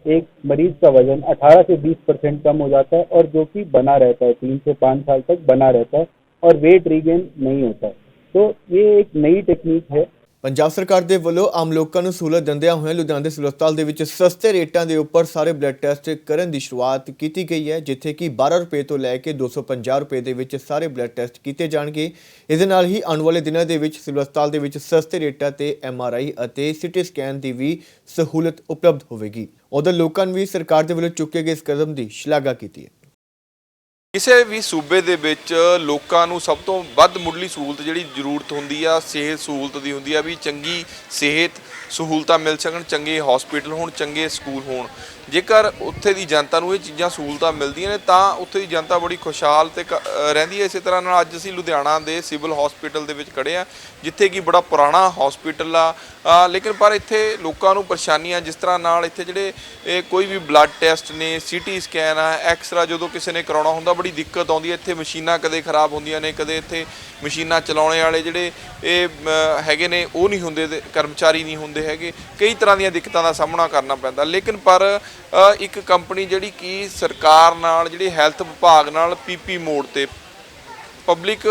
S14: एक मरीज का वजन 18 से 20% कम हो जाता है और जो कि बना रहता है, 3 से 5 साल तक बना रहता है और वेट रीगेन नहीं होता है। तो ये एक नई टेक्निक है।
S1: ਪੰਜਾਬ ਸਰਕਾਰ ਦੇ ਵੱਲੋਂ ਆਮ ਲੋਕਾਂ ਨੂੰ ਸਹੂਲਤ ਦਿੰਦਿਆਂ ਹੋਇਆਂ ਲੁਧਿਆਣਾ ਦੇ ਸਿਵਲ ਹਸਪਤਾਲ ਦੇ ਵਿੱਚ ਸਸਤੇ ਰੇਟਾਂ ਦੇ ਉੱਪਰ ਸਾਰੇ ਬਲੱਡ ਟੈਸਟ ਕਰਨ ਦੀ ਸ਼ੁਰੂਆਤ ਕੀਤੀ ਗਈ ਹੈ, ਜਿੱਥੇ ਕਿ 12 ਰੁਪਏ ਤੋਂ ਲੈ ਕੇ 250 ਰੁਪਏ ਦੇ ਵਿੱਚ ਸਾਰੇ ਬਲੱਡ ਟੈਸਟ ਕੀਤੇ ਜਾਣਗੇ। ਇਸ ਦੇ ਨਾਲ ਹੀ ਆਉਣ ਵਾਲੇ ਦਿਨਾਂ ਦੇ ਵਿੱਚ ਸਿਵਲ ਹਸਪਤਾਲ ਦੇ ਵਿੱਚ ਸਸਤੇ ਰੇਟਾਂ ਤੇ MRI ਅਤੇ CT ਸਕੈਨ ਦੀ ਵੀ ਸਹੂਲਤ ਉਪਲਬਧ ਹੋਵੇਗੀ। ਉਧਰ ਲੋਕਾਂ ਨੇ ਵੀ ਸਰਕਾਰ ਦੇ ਵੱਲੋਂ ਚੁੱਕੇ ਗਏ ਇਸ ਕਦਮ ਦੀ ਸ਼ਲਾਘਾ ਕੀਤੀ ਹੈ।
S9: ਕਿਸੇ ਵੀ ਸੂਬੇ ਦੇ ਵਿੱਚ ਲੋਕਾਂ ਨੂੰ ਸਭ ਤੋਂ ਵੱਧ ਮੁੱਢਲੀ ਸਹੂਲਤ ਜਿਹੜੀ ਜ਼ਰੂਰਤ ਹੁੰਦੀ ਆ ਸਿਹਤ ਸਹੂਲਤ ਦੀ ਹੁੰਦੀ ਆ, ਵੀ ਚੰਗੀ ਸਿਹਤ ਸਹੂਲਤਾਂ ਮਿਲ ਸਕਣ, ਚੰਗੇ ਹਸਪੀਟਲ ਹੋਣ, ਚੰਗੇ ਸਕੂਲ ਹੋਣ। ਜੇਕਰ ਉੱਥੇ ਦੀ ਜਨਤਾ ਨੂੰ ਇਹ ਚੀਜ਼ਾਂ ਸਹੂਲਤਾਂ ਮਿਲਦੀਆਂ ਨੇ ਤਾਂ ਉੱਥੇ ਦੀ ਜਨਤਾ ਬੜੀ ਖੁਸ਼ਹਾਲ ਤੇ ਰਹਿੰਦੀ ਹੈ। ਇਸੇ ਤਰ੍ਹਾਂ ਨਾਲ ਅੱਜ ਅਸੀਂ ਲੁਧਿਆਣਾ ਦੇ ਸਿਵਲ ਹਸਪੀਟਲ ਦੇ ਵਿੱਚ ਖੜੇ ਆ, ਜਿੱਥੇ ਕਿ ਬੜਾ ਪੁਰਾਣਾ ਹਸਪੀਟਲ ਆ, ਲੇਕਿਨ ਪਰ ਇੱਥੇ ਲੋਕਾਂ ਨੂੰ ਪਰੇਸ਼ਾਨੀਆਂ ਜਿਸ ਤਰ੍ਹਾਂ ਨਾਲ ਇੱਥੇ ਜਿਹੜੇ ਕੋਈ ਵੀ ਬਲੱਡ ਟੈਸਟ ਨੇ, CT ਸਕੈਨ ਆ, ਐਕਸਰਾ ਜਦੋਂ ਕਿਸੇ ਨੇ ਕਰਾਉਣਾ ਹੁੰਦਾ ਬੜੀ ਦਿੱਕਤ ਆਉਂਦੀ ਹੈ। ਇੱਥੇ ਮਸ਼ੀਨਾਂ ਕਦੇ ਖਰਾਬ ਹੁੰਦੀਆਂ ਨੇ, ਕਦੇ ਇੱਥੇ ਮਸ਼ੀਨਾਂ ਚਲਾਉਣੇ ਵਾਲੇ ਜਿਹੜੇ ਹੈਗੇ ਨੇ ਉਹ ਨਹੀਂ ਹੁੰਦੇ, ਕਰਮਚਾਰੀ ਨਹੀਂ ਹੁੰਦੇ ਹੈਗੇ, ਕਈ ਤਰ੍ਹਾਂ ਦੀਆਂ ਦਿੱਕਤਾਂ ਦਾ ਸਾਹਮਣਾ ਕਰਨਾ ਪੈਂਦਾ। ਲੇਕਿਨ ਪਰ ਇੱਕ ਕੰਪਨੀ ਜਿਹੜੀ ਕਿ ਸਰਕਾਰ ਨਾਲ, ਜਿਹੜੀ ਹੈਲਥ ਵਿਭਾਗ ਨਾਲ PP ਮੋਡ ਤੇ ਪਬਲਿਕ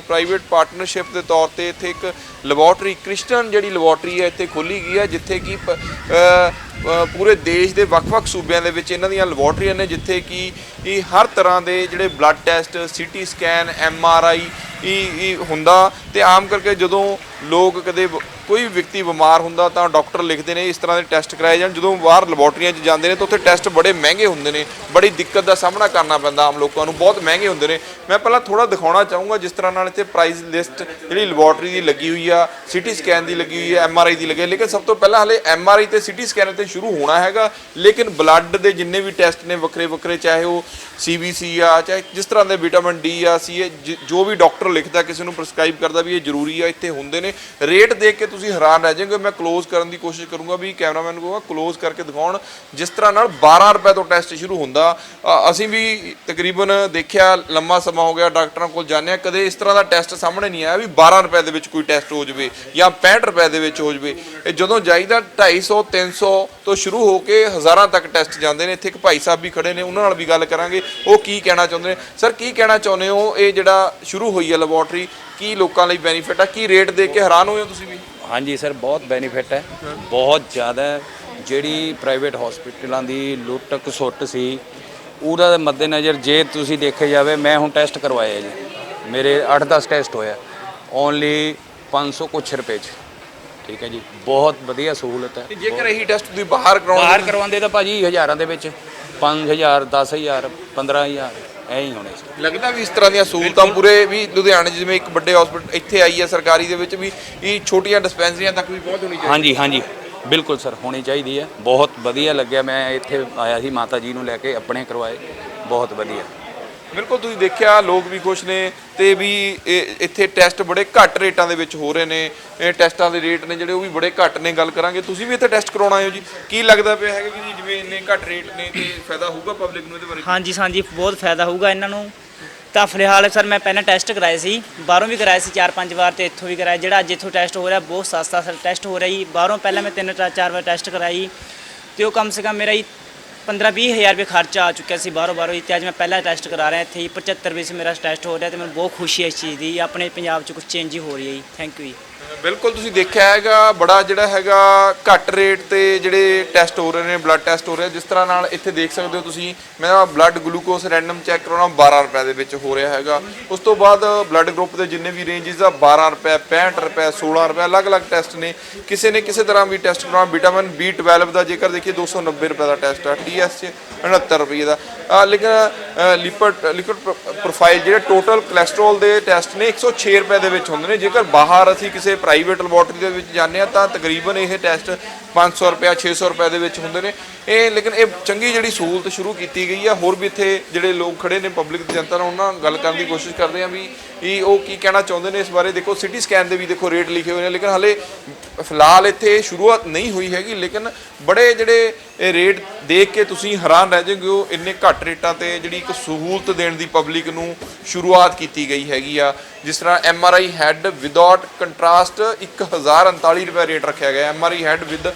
S9: ਪ੍ਰਾਈਵੇਟ ਪਾਰਟਨਰਸ਼ਿਪ ਦੇ ਤੌਰ ਤੇ ਇੱਥੇ ਇੱਕ ਲੈਬੋਰਟਰੀ, ਕ੍ਰਿਸਟਨ ਜਿਹੜੀ ਲੈਬੋਰਟਰੀ ਹੈ ਇੱਥੇ ਖੋਲ੍ਹੀ ਗਈ ਹੈ, ਜਿੱਥੇ ਕਿ ਪੂਰੇ ਦੇਸ਼ ਦੇ ਵੱਖ-ਵੱਖ ਸੂਬਿਆਂ ਦੇ ਵਿੱਚ ਇਹਨਾਂ ਦੀਆਂ ਲੈਬੋਰਟਰੀਆਂ ਨੇ, ਜਿੱਥੇ ਕਿ ਹਰ ਤਰ੍ਹਾਂ ਦੇ ਜਿਹੜੇ blood test, CT scan, MRI ਹੁੰਦਾ। ਤੇ ਆਮ ਕਰਕੇ ਜਦੋਂ ਲੋਕ ਕਦੇ ਕੋਈ ਵੀ ਵਿਅਕਤੀ ਬਿਮਾਰ ਹੁੰਦਾ ਤਾਂ ਡਾਕਟਰ ਲਿਖਦੇ ਨੇ ਇਸ ਤਰ੍ਹਾਂ ਦੇ ਟੈਸਟ ਕਰਾਏ ਜਾਣ। ਜਦੋਂ ਬਾਹਰ ਲੈਬੋਰਟਰੀਆਂ 'ਚ ਜਾਂਦੇ ਨੇ ਤਾਂ ਉੱਥੇ ਟੈਸਟ ਬੜੇ ਮਹਿੰਗੇ ਹੁੰਦੇ ਨੇ, ਬੜੀ ਦਿੱਕਤ ਦਾ ਸਾਹਮਣਾ ਕਰਨਾ ਪੈਂਦਾ ਆਮ ਲੋਕਾਂ ਨੂੰ, ਬਹੁਤ ਮਹਿੰਗੇ ਹੁੰਦੇ ਨੇ। ਮੈਂ ਪਹਿਲਾਂ ਥੋੜ੍ਹਾ ਦਿਖਾਉਣਾ ਚਾਹੂੰਗਾ ਜਿਸ ਤਰ੍ਹਾਂ ਨਾਲ ਇੱਥੇ ਪ੍ਰਾਈਸ ਲਿਸਟ ਜਿਹੜੀ ਲੈਬੋਰਟਰੀ ਦੀ ਲੱਗੀ ਹੋਈ ਆ, CT ਸਕੈਨ ਦੀ ਲੱਗੀ ਹੋਈ ਹੈ, MRI ਦੀ ਲੱਗੀ ਹੈ। ਲੇਕਿਨ ਸਭ ਤੋਂ ਪਹਿਲਾਂ ਹਲੇ MRI ਤੇ CT ਸਕੈਨ ਇੱਥੇ ਸ਼ੁਰੂ ਹੋਣਾ ਹੈਗਾ, ਲੇਕਿਨ ਬਲੱਡ ਦੇ ਜਿੰਨੇ ਵੀ ਟੈਸਟ ਨੇ ਵੱਖਰੇ ਵੱਖਰੇ, ਚਾਹੇ ਉਹ CBC ਆ, ਚਾਹੇ ਜਿਸ ਤਰ੍ਹਾਂ ਦੇ ਵਿਟਾਮਿਨ D ਆ, CA, ਜੋ ਵੀ ਡਾਕਟਰ ਲਿਖਦਾ ਕਿਸੇ ਨੂੰ ਪ੍ਰਸਕ੍ਰਾਈਬ ਕਰਦਾ ਵੀ ਇਹ ਜ਼ਰੂਰੀ ਆ, ਇੱਥੇ ਹੁੰਦੇ ਨੇ। ਰੇਟ ਦੇਖ ਕੇ ਤੁਸੀਂ ਹੈਰਾਨ ਰਹਿ ਜਾਓਗੇ। ਮੈਂ ਕਲੋਜ਼ ਕਰਨ ਦੀ ਕੋਸ਼ਿਸ਼ ਕਰੂੰਗਾ ਵੀ ਕੈਮਰਾਮੈਨ ਨੂੰ ਕਹੂੰਗਾ ਕਲੋਜ਼ ਕਰਕੇ ਦਿਖਾਉਣ, ਜਿਸ ਤਰ੍ਹਾਂ ਨਾਲ 12 ਰੁਪਏ ਤੋਂ ਟੈਸਟ ਸ਼ੁਰੂ ਹੁੰਦਾ। ਅਸੀਂ ਵੀ ਤਕਰੀਬਨ ਦੇਖਿਆ, ਲੰਮਾ ਸਮਾਂ ਹੋ ਗਿਆ ਡਾਕਟਰਾਂ ਕੋਲ ਜਾਂਦੇ ਹਾਂ, ਕਦੇ ਇਸ ਤਰ੍ਹਾਂ ਦਾ ਟੈਸਟ ਸਾਹਮਣੇ ਨਹੀਂ ਆਇਆ ਵੀ 12 ਰੁਪਏ ਦੇ ਵਿੱਚ ਕੋਈ ਟੈਸਟ ਹੋ ਜਾਵੇ ਜਾਂ 65 ਰੁਪਏ ਦੇ ਵਿੱਚ ਹੋ ਜਾਵੇ। ਇਹ ਜਦੋਂ ਜਾਈਦਾ 250 300 ਤੋਂ ਸ਼ੁਰੂ ਹੋ ਕੇ ਹਜ਼ਾਰਾਂ ਤੱਕ ਟੈਸਟ ਜਾਂਦੇ ਨੇ। ਇੱਥੇ ਇੱਕ ਭਾਈ ਸਾਹਿਬ ਵੀ ਖੜੇ ਨੇ, ਉਹਨਾਂ ਨਾਲ ਵੀ ਗੱਲ ਕਰਾਂਗੇ ਉਹ ਕੀ ਕਹਿਣਾ ਚਾਹੁੰਦੇ ਨੇ। ਸਰ, ਕੀ ਕਹਿਣਾ ਚਾਹੁੰਦੇ ਹੋ, ਇਹ ਜਿਹੜਾ ਸ਼ੁਰੂ ਹੋਈ ਹੈ ਲੈਬੋਰਟਰੀ, ਕੀ ਲੋਕਾਂ ਲਈ ਬੈਨੀਫਿਟ ਆ? ਕੀ ਰੇਟ ਦੇਖ ਕੇ ਹੈਰਾਨ ਹੋਏ ਹੋ ਤੁਸੀਂ ਵੀ?
S15: ਹਾਂਜੀ ਸਰ, ਬਹੁਤ ਬੈਨੀਫਿਟ ਹੈ, ਬਹੁਤ ਜ਼ਿਆਦਾ। ਜਿਹੜੀ ਪ੍ਰਾਈਵੇਟ ਹਸਪੀਟਲਾਂ ਦੀ ਲੁੱਟ ਖਸੁੱਟ ਸੀ, ਉਹਦਾ ਮੱਦੇਨਜ਼ਰ ਜੇ ਤੁਸੀਂ ਦੇਖਿਆ ਜਾਵੇ, ਮੈਂ ਹੁਣ ਟੈਸਟ ਕਰਵਾਇਆ ਜੀ, ਮੇਰੇ 8-10 ਟੈਸਟ ਹੋਇਆ ਓਨਲੀ 500 ਕੁਛ ਰੁਪਏ 'ਚ। ਠੀਕ ਹੈ ਜੀ, ਬਹੁਤ ਵਧੀਆ ਸਹੂਲਤ ਹੈ।
S9: ਜੇਕਰ ਇਹੀ ਟੈਸਟ ਤੁਸੀਂ ਬਾਹਰ
S15: ਕਰਵਾਉਂਦੇ ਤਾਂ ਭਾਜੀ ਹਜ਼ਾਰਾਂ ਦੇ ਵਿੱਚ 5000 10000 15000 ਐਂ ਹੀ ਹੋਣੇ ਸੀ।
S9: ਲੱਗਦਾ ਵੀ ਇਸ ਤਰ੍ਹਾਂ ਦੀਆਂ ਸਹੂਲਤਾਂ ਪੂਰੇ ਵੀ ਲੁਧਿਆਣੇ ਜਿਵੇਂ ਇੱਕ ਵੱਡੇ ਹਸਪੀਟਲ ਇੱਥੇ ਆਈ ਹੈ ਸਰਕਾਰੀ ਦੇ ਵਿੱਚ ਵੀ, ਇਹ ਛੋਟੀਆਂ ਡਿਸਪੈਂਸਰੀਆਂ ਤੱਕ ਵੀ ਪਹੁੰਚ ਹੋਣੀ ਚਾਹੀਦੀ?
S15: ਹਾਂਜੀ ਹਾਂਜੀ, ਬਿਲਕੁਲ ਸਰ, ਹੋਣੀ ਚਾਹੀਦੀ ਹੈ। ਬਹੁਤ ਵਧੀਆ ਲੱਗਿਆ, ਮੈਂ ਇੱਥੇ ਆਇਆ ਸੀ ਮਾਤਾ ਜੀ ਨੂੰ ਲੈ ਕੇ, ਆਪਣੇ ਕਰਵਾਏ, ਬਹੁਤ ਵਧੀਆ।
S9: ਬਿਲਕੁਲ, ਤੁਸੀਂ ਦੇਖਿਆ ਲੋਕ ਵੀ ਖੁਸ਼ ਨੇ ਤੇ ਵੀ ਇੱਥੇ ਟੈਸਟ ਬੜੇ ਘੱਟ ਰੇਟਾਂ ਦੇ ਵਿੱਚ ਹੋ ਰਹੇ ਨੇ। ਇਹ ਟੈਸਟਾਂ ਦੇ ਰੇਟ ਨੇ ਜਿਹੜੇ ਉਹ ਵੀ ਬੜੇ ਘੱਟ ਨੇ। ਗੱਲ ਕਰਾਂਗੇ, ਤੁਸੀਂ ਵੀ ਇੱਥੇ ਟੈਸਟ ਕਰਾਉਣਾ ਆਏ ਹੋ ਜੀ, ਕੀ ਲੱਗਦਾ ਪਿਆ ਹੈਗਾ ਕਿ ਜਿਵੇਂ ਇੰਨੇ ਘੱਟ ਰੇਟ ਨੇ ਤੇ ਫਾਇਦਾ ਹੋਊਗਾ ਪਬਲਿਕ ਨੂੰ ਇਹਦੇ ਬਾਰੇ?
S16: ਹਾਂਜੀ, ਬਹੁਤ ਫਾਇਦਾ ਹੋਊਗਾ ਇਹਨਾਂ ਨੂੰ। ਤਾਂ ਫਿਲਹਾਲ ਸਰ ਮੈਂ ਪਹਿਲਾਂ ਟੈਸਟ ਕਰਾਏ ਸੀ, ਬਾਹਰੋਂ ਵੀ ਕਰਾਏ ਸੀ 4-5 ਵਾਰ ਤੇ ਇੱਥੋਂ ਵੀ ਕਰਾਇਆ। ਜਿਹੜਾ ਅੱਜ ਇੱਥੋਂ ਟੈਸਟ ਹੋ ਰਿਹਾ ਬਹੁਤ ਸਸਤਾ ਟੈਸਟ ਹੋ ਰਿਹਾ ਜੀ। ਬਾਹਰੋਂ ਪਹਿਲਾਂ ਮੈਂ 3-4 ਵਾਰ ਟੈਸਟ ਕਰਾਈ ਤੇ ਉਹ ਕਮ ਸੇ ਕਮ ਮੇਰਾ ਜੀ 15-20 ਹਜ਼ਾਰ ਰੁਪਏ ਖਰਚਾ ਆ ਚੁੱਕਿਆ ਸੀ ਬਾਹਰੋਂ ਹੀ। ਤੇ ਅੱਜ ਮੈਂ ਪਹਿਲਾ ਟੈਸਟ ਕਰਾ ਰਿਹਾ ਇੱਥੇ ਹੀ 75 ਰੁਪਏ 'ਚ ਮੇਰਾ ਟੈਸਟ ਹੋ ਰਿਹਾ ਤੇ ਮੈਨੂੰ ਬਹੁਤ ਖੁਸ਼ੀ ਹੈ ਇਸ ਚੀਜ਼ ਦੀ। ਆਪਣੇ ਪੰਜਾਬ 'ਚ ਕੁਝ ਚੇਂਜ ਹੀ ਹੋ ਰਹੀ ਹੈ ਜੀ। ਥੈਂਕ ਯੂ ਜੀ।
S9: ਬਿਲਕੁਲ, ਤੁਸੀਂ ਦੇਖਿਆ ਹੈਗਾ ਬੜਾ ਜਿਹੜਾ ਹੈਗਾ ਘੱਟ ਰੇਟ ਤੇ ਜਿਹੜੇ ਟੈਸਟ ਹੋ ਰਹੇ ਨੇ, ਬਲੱਡ ਟੈਸਟ ਹੋ ਰਹੇ, ਜਿਸ ਤਰ੍ਹਾਂ ਨਾਲ ਇੱਥੇ ਦੇਖ ਸਕਦੇ ਹੋ ਤੁਸੀਂ। ਮੈਂ ਬਲੱਡ ਗਲੂਕੋਸ ਰੈਂਡਮ ਚੈੱਕ ਕਰਾਉਣਾ 12 ਰੁਪਏ ਦੇ ਵਿੱਚ ਹੋ ਰਿਹਾ ਹੈਗਾ। ਉਸ ਤੋਂ ਬਾਅਦ ਬਲੱਡ ਗਰੁੱਪ ਦੇ ਜਿੰਨੇ ਵੀ ਰੇਂਜਸ ਆ 12 ਰੁਪਏ 65 ਰੁਪਏ 16 ਰੁਪਏ ਅਲੱਗ-ਅਲੱਗ ਟੈਸਟ ਨੇ। ਕਿਸੇ ਨੇ ਕਿਸੇ ਤਰ੍ਹਾਂ ਵੀ ਟੈਸਟ ਕਰਾਉਣਾ। ਵਿਟਾਮਿਨ B12 ਦਾ ਜੇਕਰ ਦੇਖੀਏ 290 ਰੁਪਏ ਦਾ ਟੈਸਟ ਆ, TS 'ਚ 69 ਰੁਪਏ ਦਾ। ਲੇਕਿਨ ਲਿਕੁਇਡ ਪ੍ਰੋਫਾਈਲ ਜਿਹੜੇ ਟੋਟਲ ਕੋਲੈਸਟਰੋਲ ਦੇ ਟੈਸਟ ਨੇ 106 ਰੁਪਏ ਦੇ ਵਿੱਚ ਹੁੰਦੇ ਨੇ। ਜੇਕਰ ਬਾਹਰ ਅਸੀਂ ਕਿਸੇ ਪ੍ਰਾਈਵੇਟ ਲੈਬੋਰਟਰੀ ਦੇ ਵਿੱਚ ਜਾਂਦੇ ਹਾਂ ਤਾਂ ਤਕਰੀਬਨ ਇਹ ਟੈਸਟ 500 ਰੁਪਏ 600 ਰੁਪਏ ਦੇ ਵਿੱਚ ਹੁੰਦੇ ਨੇ। ਲੇਕਿਨ ਇਹ ਚੰਗੀ ਜਿਹੜੀ ਸਹੂਲਤ ਸ਼ੁਰੂ ਕੀਤੀ ਗਈ ਆ। ਹੋਰ ਵੀ ਇੱਥੇ ਜਿਹੜੇ ਲੋਕ ਖੜੇ ਨੇ ਪਬਲਿਕ ਦੀ ਜਨਤਾ ਨਾਲ, ਉਹਨਾਂ ਨਾਲ ਗੱਲ ਕਰਨ ਦੀ ਕੋਸ਼ਿਸ਼ ਕਰਦੇ ਹਾਂ ਵੀ ਉਹ ਕੀ ਕਹਿਣਾ ਚਾਹੁੰਦੇ ਨੇ ਇਸ ਬਾਰੇ। ਦੇਖੋ ਸਿਟੀ ਸਕੈਨ ਦੇ ਵੀ ਦੇਖੋ ਰੇਟ ਲਿਖੇ ਹੋਏ ਨੇ, ਲੇਕਿਨ ਹਾਲੇ ਫਿਲਹਾਲ ਇੱਥੇ ਸ਼ੁਰੂਆਤ ਨਹੀਂ ਹੋਈ ਹੈਗੀ। ਲੇਕਿਨ ਬੜੇ ਜਿਹੜੇ ਰੇਟ ਦੇਖ ਕੇ ਤੁਸੀਂ ਹੈਰਾਨ ਰਹਿ ਜਾਓਗੇ। ਉਹ ਇੰਨੇ ਘੱਟ ਰੇਟਾਂ ਤੇ ਜਿਹੜੀ ਇੱਕ ਸਹੂਲਤ ਦੇਣ ਦੀ ਪਬਲਿਕ ਨੂੰ ਸ਼ੁਰੂਆਤ ਕੀਤੀ ਗਈ ਹੈਗੀ ਆ। ਜਿਸ ਤਰ੍ਹਾਂ MRI ਹੈਡ ਵਿਦਆਊਟ ਕੰਟਰਾਸਟ 1039 ਰੁਪਏ ਰੇਟ ਰੱਖਿਆ ਗਿਆ। MRI ਹੈਡ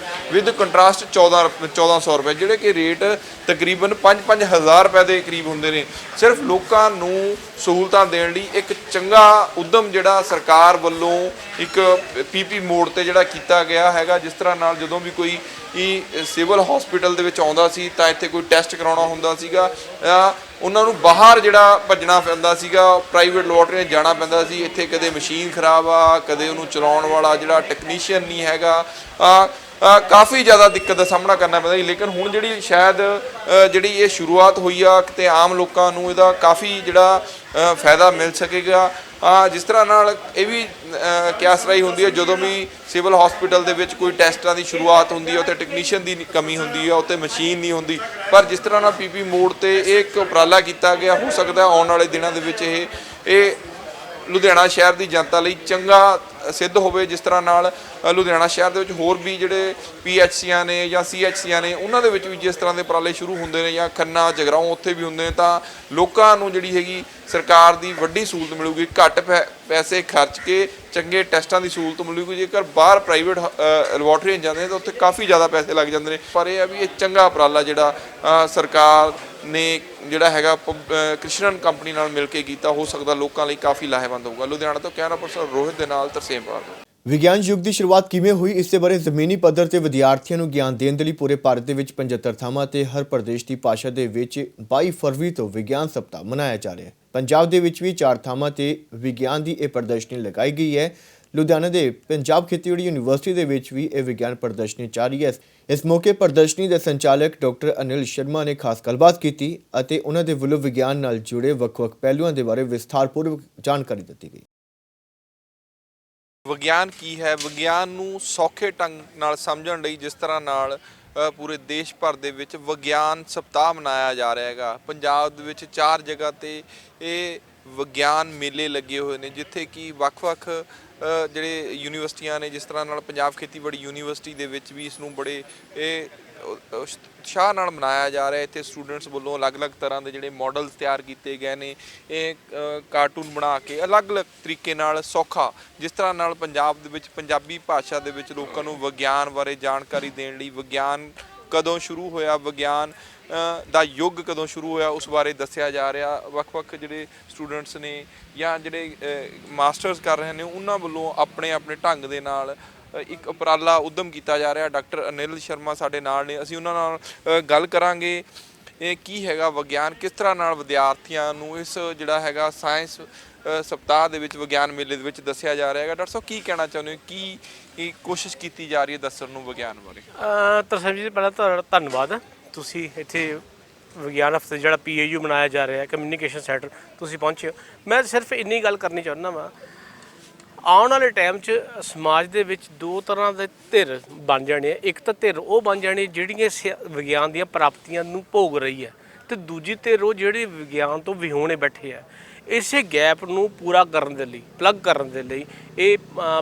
S9: ਵਿਦ ਕੰਟਰਾਸਟ 1400 ਰੁਪਏ, ਜਿਹੜੇ ਕਿ ਰੇਟ ਤਕਰੀਬਨ 5-5 ਹਜ਼ਾਰ ਰੁਪਏ ਦੇ ਕਰੀਬ ਹੁੰਦੇ ਨੇ। ਸਿਰਫ ਲੋਕਾਂ ਨੂੰ ਸਹੂਲਤਾਂ ਦੇਣ ਲਈ ਇੱਕ ਚੰਗਾ ਉਦਮ ਜਿਹੜਾ ਸਰਕਾਰ ਵੱਲੋਂ ਇੱਕ PP ਮੋਡ ਤੇ ਜਿਹੜਾ ਕੀਤਾ ਗਿਆ ਹੈਗਾ। ਜਿਸ ਤਰ੍ਹਾਂ ਨਾਲ ਜਦੋਂ ਵੀ ਕੋਈ ਸਿਵਲ ਹਸਪੀਟਲ ਦੇ ਵਿੱਚ ਆਉਂਦਾ ਸੀ ਤਾਂ ਇੱਥੇ ਕੋਈ ਟੈਸਟ ਕਰਾਉਣਾ ਹੁੰਦਾ ਸੀਗਾ, ਉਹਨਾਂ ਨੂੰ ਬਾਹਰ ਜਿਹੜਾ ਭੱਜਣਾ ਪੈਂਦਾ ਸੀਗਾ, ਪ੍ਰਾਈਵੇਟ ਲੈਬੋਰਟਰੀਆਂ ਜਾਣਾ ਪੈਂਦਾ ਸੀ। ਇੱਥੇ ਕਦੇ ਮਸ਼ੀਨ ਖਰਾਬ ਆ, ਕਦੇ ਉਹਨੂੰ ਚਲਾਉਣ ਵਾਲਾ ਜਿਹੜਾ ਟੈਕਨੀਸ਼ੀਅਨ ਨਹੀਂ ਹੈਗਾ, ਕਾਫੀ ਜ਼ਿਆਦਾ ਦਿੱਕਤ ਦਾ ਸਾਹਮਣਾ ਕਰਨਾ ਪੈਂਦਾ ਸੀ। ਲੇਕਿਨ ਹੁਣ ਜਿਹੜੀ ਸ਼ਾਇਦ ਜਿਹੜੀ ਇਹ ਸ਼ੁਰੂਆਤ ਹੋਈ ਆ ਕਿਤੇ ਆਮ ਲੋਕਾਂ ਨੂੰ ਇਹਦਾ ਕਾਫੀ ਜਿਹੜਾ ਫਾਇਦਾ ਮਿਲ ਸਕੇਗਾ। ਜਿਸ ਤਰ੍ਹਾਂ ਨਾਲ ਇਹ ਵੀ ਕਿਆਸ ਰਾਈ ਹੁੰਦੀ ਹੈ, ਜਦੋਂ ਵੀ ਸਿਵਲ ਹਸਪੀਟਲ ਦੇ ਵਿੱਚ ਕੋਈ ਟੈਸਟਾਂ ਦੀ ਸ਼ੁਰੂਆਤ ਹੁੰਦੀ ਹੈ ਉੱਥੇ ਟੈਕਨੀਸ਼ੀਅਨ ਦੀ ਕਮੀ ਹੁੰਦੀ ਹੈ, ਉੱਥੇ ਮਸ਼ੀਨ ਨਹੀਂ ਹੁੰਦੀ। ਪਰ ਜਿਸ ਤਰ੍ਹਾਂ ਨਾਲ PP ਮੋਡ ਤੇ ਇਹ ਇੱਕ ਉਪਰਾਲਾ ਕੀਤਾ ਗਿਆ, ਹੋ ਸਕਦਾ ਆਉਣ ਵਾਲੇ ਦਿਨਾਂ ਦੇ ਵਿੱਚ ਇਹ ਲੁਧਿਆਣਾ ਸ਼ਹਿਰ ਦੀ ਜਨਤਾ ਲਈ ਚੰਗਾ ਸਿੱਧ ਹੋਵੇ। ਜਿਸ ਤਰ੍ਹਾਂ ਨਾਲ ਲੁਧਿਆਣਾ ਸ਼ਹਿਰ ਦੇ ਵਿੱਚ ਹੋਰ ਵੀ ਜਿਹੜੇ PHCਆਂ ਨੇ ਜਾਂ CHCਆਂ ਨੇ, ਉਹਨਾਂ ਦੇ ਵਿੱਚ ਵੀ ਜਿਸ ਤਰ੍ਹਾਂ ਦੇ ਉਪਰਾਲੇ ਸ਼ੁਰੂ ਹੁੰਦੇ ਨੇ, ਜਾਂ ਖੰਨਾ ਜਗਰਾਓਂ ਉੱਥੇ ਵੀ ਹੁੰਦੇ ਨੇ, ਤਾਂ ਲੋਕਾਂ ਨੂੰ ਜਿਹੜੀ ਹੈਗੀ ਸਰਕਾਰ ਦੀ ਵੱਡੀ ਸਹੂਲਤ ਮਿਲੂਗੀ। ਘੱਟ ਪੈਸੇ ਖਰਚ ਕੇ ਚੰਗੇ ਟੈਸਟਾਂ ਦੀ ਸਹੂਲਤ ਮਿਲੂਗੀ। ਜੇਕਰ ਬਾਹਰ ਪ੍ਰਾਈਵੇਟ ਲੈਬੋਰਟਰੀਆਂ ਜਾਂਦੇ ਨੇ ਤਾਂ ਉੱਥੇ ਕਾਫੀ ਜ਼ਿਆਦਾ ਪੈਸੇ ਲੱਗ ਜਾਂਦੇ ਨੇ। ਪਰ ਇਹ ਆ ਵੀ ਇਹ ਚੰਗਾ ਉਪਰਾਲਾ ਜਿਹੜਾ ਸਰਕਾਰ ਨੇ ਜਿਹੜਾ ਹੈਗਾ ਕ੍ਰਿਸ਼ਨਨ ਕੰਪਨੀ ਨਾਲ ਮਿਲ ਕੇ ਕੀਤਾ, ਹੋ ਸਕਦਾ ਲੋਕਾਂ ਲਈ ਕਾਫੀ ਲਾਹੇਵੰਦ ਹੋਊਗਾ। ਲੁਧਿਆਣਾ ਤੋਂ ਕੈਮਰਾ ਪਰਸਨ ਰੋਹਿਤ ਦੇ ਨਾਲ ਤਰਸੇਮ ਪਾਲ।
S1: ਵਿਗਿਆਨ ਯੁੱਗ ਦੀ ਸ਼ੁਰੂਆਤ ਕਿਵੇਂ ਹੋਈ, ਇਸ ਦੇ ਬਾਰੇ ਜ਼ਮੀਨੀ ਪੱਧਰ ਤੇ ਵਿਦਿਆਰਥੀਆਂ ਨੂੰ ਗਿਆਨ ਦੇਣ ਦੇ ਲਈ ਪੂਰੇ ਭਾਰਤ ਦੇ ਵਿੱਚ 75 ਥਾਵਾਂ ਤੇ ਹਰ ਪ੍ਰਦੇਸ਼ ਦੀ ਭਾਸ਼ਾ ਦੇ ਵਿੱਚ 22 ਫਰਵਰੀ ਤੋਂ ਵਿਗਿਆਨ ਸਪਤਾਹ ਮਨਾਇਆ ਜਾ ਰਿਹਾ ਹੈ। ਪੰਜਾਬ ਦੇ ਵਿੱਚ ਵੀ 4 ਥਾਵਾਂ ਤੇ ਵਿਗਿਆਨ ਦੀ ਇਹ ਪ੍ਰਦਰਸ਼ਨੀ ਲਗਾਈ ਗਈ ਹੈ। ਲੁਧਿਆਣਾ ਦੇ ਪੰਜਾਬ ਖੇਤੀਬਾੜੀ ਯੂਨੀਵਰਸਿਟੀ ਦੇ ਵਿੱਚ ਵੀ ਇਹ ਵਿਗਿਆਨ ਪ੍ਰਦਰਸ਼ਨੀ ਚੱਲ ਰਹੀ ਹੈ। ਇਸ ਮੌਕੇ ਪ੍ਰਦਰਸ਼ਨੀ ਦੇ ਸੰਚਾਲਕ ਡਾਕਟਰ ਅਨਿਲ ਸ਼ਰਮਾ ਨੇ ਖਾਸ ਗੱਲਬਾਤ ਕੀਤੀ ਅਤੇ ਉਹਨਾਂ ਦੇ ਵੱਲੋਂ ਵਿਗਿਆਨ ਨਾਲ ਜੁੜੇ ਵੱਖ-ਵੱਖ ਪਹਿਲੂਆਂ ਦੇ ਬਾਰੇ ਵਿਸਥਾਰਪੂਰਵਕ ਜਾਣਕਾਰੀ ਦਿੱਤੀ ਗਈ।
S9: ਵਿਗਿਆਨ ਕੀ ਹੈ, ਵਿਗਿਆਨ ਨੂੰ ਸੌਖੇ ਢੰਗ ਨਾਲ ਸਮਝਣ ਲਈ ਜਿਸ ਤਰ੍ਹਾਂ ਨਾਲ ਪੂਰੇ ਦੇਸ਼ ਭਰ ਦੇ ਵਿੱਚ ਵਿਗਿਆਨ ਸਪਤਾਹ ਮਨਾਇਆ ਜਾ ਰਿਹਾ ਹੈਗਾ। ਪੰਜਾਬ ਦੇ ਵਿੱਚ 4 ਜਗ੍ਹਾ ਤੇ ਇਹ ਵਿਗਿਆਨ ਮੇਲੇ ਲੱਗੇ ਹੋਏ ਨੇ, ਜਿੱਥੇ ਕਿ ਵੱਖ-ਵੱਖ ਜਿਹੜੇ ਯੂਨੀਵਰਸਿਟੀਆਂ ਨੇ, ਜਿਸ ਤਰ੍ਹਾਂ ਨਾਲ ਪੰਜਾਬ ਖੇਤੀਬਾੜੀ ਯੂਨੀਵਰਸਿਟੀ ਦੇ ਵਿੱਚ ਵੀ ਇਸ ਨੂੰ ਬੜੇ ਉਤਸ਼ਾਹ ਨਾਲ ਮਨਾਇਆ ਜਾ ਰਿਹਾ। ਇੱਥੇ ਸਟੂਡੈਂਟਸ ਵੱਲੋਂ ਅਲੱਗ-ਅਲੱਗ ਤਰ੍ਹਾਂ ਦੇ ਜਿਹੜੇ ਮਾਡਲਸ ਤਿਆਰ ਕੀਤੇ ਗਏ ਨੇ, ਇਹ ਕਾਰਟੂਨ ਬਣਾ ਕੇ ਅਲੱਗ-ਅਲੱਗ ਤਰੀਕੇ ਨਾਲ ਸੌਖਾ, ਜਿਸ ਤਰ੍ਹਾਂ ਨਾਲ ਪੰਜਾਬ ਦੇ ਵਿੱਚ ਪੰਜਾਬੀ ਭਾਸ਼ਾ ਦੇ ਵਿੱਚ ਲੋਕਾਂ ਨੂੰ ਵਿਗਿਆਨ ਬਾਰੇ ਜਾਣਕਾਰੀ ਦੇਣ ਲਈ, ਵਿਗਿਆਨ ਕਦੋਂ ਸ਼ੁਰੂ ਹੋਇਆ, ਵਿਗਿਆਨ ਦਾ ਯੁੱਗ ਕਦੋਂ ਸ਼ੁਰੂ ਹੋਇਆ, ਉਸ ਬਾਰੇ ਦੱਸਿਆ ਜਾ ਰਿਹਾ। ਵੱਖ-ਵੱਖ ਜਿਹੜੇ ਸਟੂਡੈਂਟਸ ਨੇ ਜਾਂ ਜਿਹੜੇ ਮਾਸਟਰਸ ਕਰ ਰਹੇ ਨੇ, ਉਹਨਾਂ ਵੱਲੋਂ ਆਪਣੇ ਆਪਣੇ ਢੰਗ ਦੇ ਨਾਲ ਇੱਕ ਉਪਰਾਲਾ ਉਦਮ ਕੀਤਾ ਜਾ ਰਿਹਾ। ਡਾਕਟਰ ਅਨਿਲ ਸ਼ਰਮਾ ਸਾਡੇ ਨਾਲ ਨੇ, ਅਸੀਂ ਉਹਨਾਂ ਨਾਲ ਗੱਲ ਕਰਾਂਗੇ ਇਹ ਕੀ ਹੈਗਾ ਵਿਗਿਆਨ, ਕਿਸ ਤਰ੍ਹਾਂ ਨਾਲ ਵਿਦਿਆਰਥੀਆਂ ਨੂੰ ਇਸ ਜਿਹੜਾ ਹੈਗਾ ਸਾਇੰਸ ਸਪਤਾਹ ਦੇ ਵਿੱਚ, ਵਿਗਿਆਨ ਮੇਲੇ ਦੇ ਵਿੱਚ ਦੱਸਿਆ ਜਾ ਰਿਹਾ ਹੈਗਾ। ਡਾਕਟਰ ਸਾਹਿਬ ਕੀ ਕਹਿਣਾ ਚਾਹੁੰਦੇ ਹੋ, ਕੀ ਕੋਸ਼ਿਸ਼ ਕੀਤੀ ਜਾ ਰਹੀ ਹੈ ਦੱਸਣ ਨੂੰ ਵਿਗਿਆਨ ਬਾਰੇ?
S17: ਤਰਸੇਮ ਜੀ, ਪਹਿਲਾਂ ਤੁਹਾਡਾ ਧੰਨਵਾਦ, ਤੁਸੀਂ ਇੱਥੇ ਵਿਗਿਆਨ ਹਫ਼ਤੇ ਜਿਹੜਾ PAU ਮਨਾਇਆ ਜਾ ਰਿਹਾ ਕਮਿਊਨੀਕੇਸ਼ਨ ਸੈਂਟਰ ਤੁਸੀਂ ਪਹੁੰਚੇ ਹੋ। ਮੈਂ ਸਿਰਫ ਇੰਨੀ ਗੱਲ ਕਰਨੀ ਚਾਹੁੰਦਾ ਵਾਂ, ਆਉਣ ਵਾਲੇ ਟਾਈਮ 'ਚ ਸਮਾਜ ਦੇ ਵਿੱਚ 2 ਤਰ੍ਹਾਂ ਦੇ ਧਿਰ ਬਣ ਜਾਣੇ ਆ। ਇੱਕ ਤਾਂ ਧਿਰ ਉਹ ਬਣ ਜਾਣੀ ਜਿਹੜੀਆਂ ਵਿਗਿਆਨ ਦੀਆਂ ਪ੍ਰਾਪਤੀਆਂ ਨੂੰ ਭੋਗ ਰਹੀ ਹੈ, ਅਤੇ ਦੂਜੀ ਧਿਰ ਉਹ ਜਿਹੜੇ ਵਿਗਿਆਨ ਤੋਂ ਵਿਹੂਣੇ ਬੈਠੇ ਆ। ਇਸੇ ਗੈਪ ਨੂੰ ਪੂਰਾ ਕਰਨ ਦੇ ਲਈ, ਪਲੱਗ ਕਰਨ ਦੇ ਲਈ ਇਹ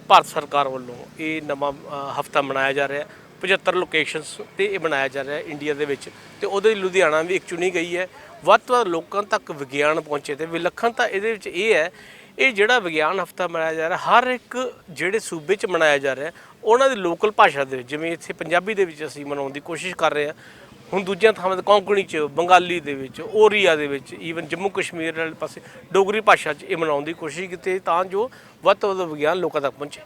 S17: ਭਾਰਤ ਸਰਕਾਰ ਵੱਲੋਂ ਇਹ ਨਵਾਂ ਹਫ਼ਤਾ ਮਨਾਇਆ ਜਾ ਰਿਹਾ। 75 ਲੋਕੇਸ਼ਨਸ 'ਤੇ ਇਹ ਬਣਾਇਆ ਜਾ ਰਿਹਾ ਇੰਡੀਆ ਦੇ ਵਿੱਚ, ਅਤੇ ਉਹਦੇ ਲੁਧਿਆਣਾ ਵੀ ਇੱਕ ਚੁਣੀ ਗਈ ਹੈ। ਵੱਧ ਤੋਂ ਵੱਧ ਲੋਕਾਂ ਤੱਕ ਵਿਗਿਆਨ ਪਹੁੰਚੇ, ਅਤੇ ਵਿਲੱਖਣਤਾ ਇਹਦੇ ਵਿੱਚ ਇਹ ਹੈ, ਇਹ ਜਿਹੜਾ ਵਿਗਿਆਨ ਹਫ਼ਤਾ ਮਨਾਇਆ ਜਾ ਰਿਹਾ ਹਰ ਇੱਕ ਜਿਹੜੇ ਸੂਬੇ 'ਚ ਮਨਾਇਆ ਜਾ ਰਿਹਾ ਉਹਨਾਂ ਦੀ ਲੋਕਲ ਭਾਸ਼ਾ ਦੇ ਵਿੱਚ, ਜਿਵੇਂ ਇੱਥੇ ਪੰਜਾਬੀ ਦੇ ਵਿੱਚ ਅਸੀਂ ਮਨਾਉਣ ਦੀ ਕੋਸ਼ਿਸ਼ ਕਰ ਰਹੇ ਹਾਂ। ਹੁਣ ਦੂਜੀਆਂ ਥਾਵਾਂ 'ਤੇ ਕੋਂਕਣੀ 'ਚ, ਬੰਗਾਲੀ ਦੇ ਵਿੱਚ, ਓਰੀਆ ਦੇ ਵਿੱਚ, ਈਵਨ ਜੰਮੂ ਕਸ਼ਮੀਰ ਵਾਲੇ ਪਾਸੇ ਡੋਗਰੀ ਭਾਸ਼ਾ 'ਚ ਇਹ ਮਨਾਉਣ ਦੀ ਕੋਸ਼ਿਸ਼ ਕੀਤੀ, ਤਾਂ ਜੋ ਵੱਧ ਤੋਂ ਵੱਧ ਵਿਗਿਆਨ ਲੋਕਾਂ ਤੱਕ ਪਹੁੰਚੇ।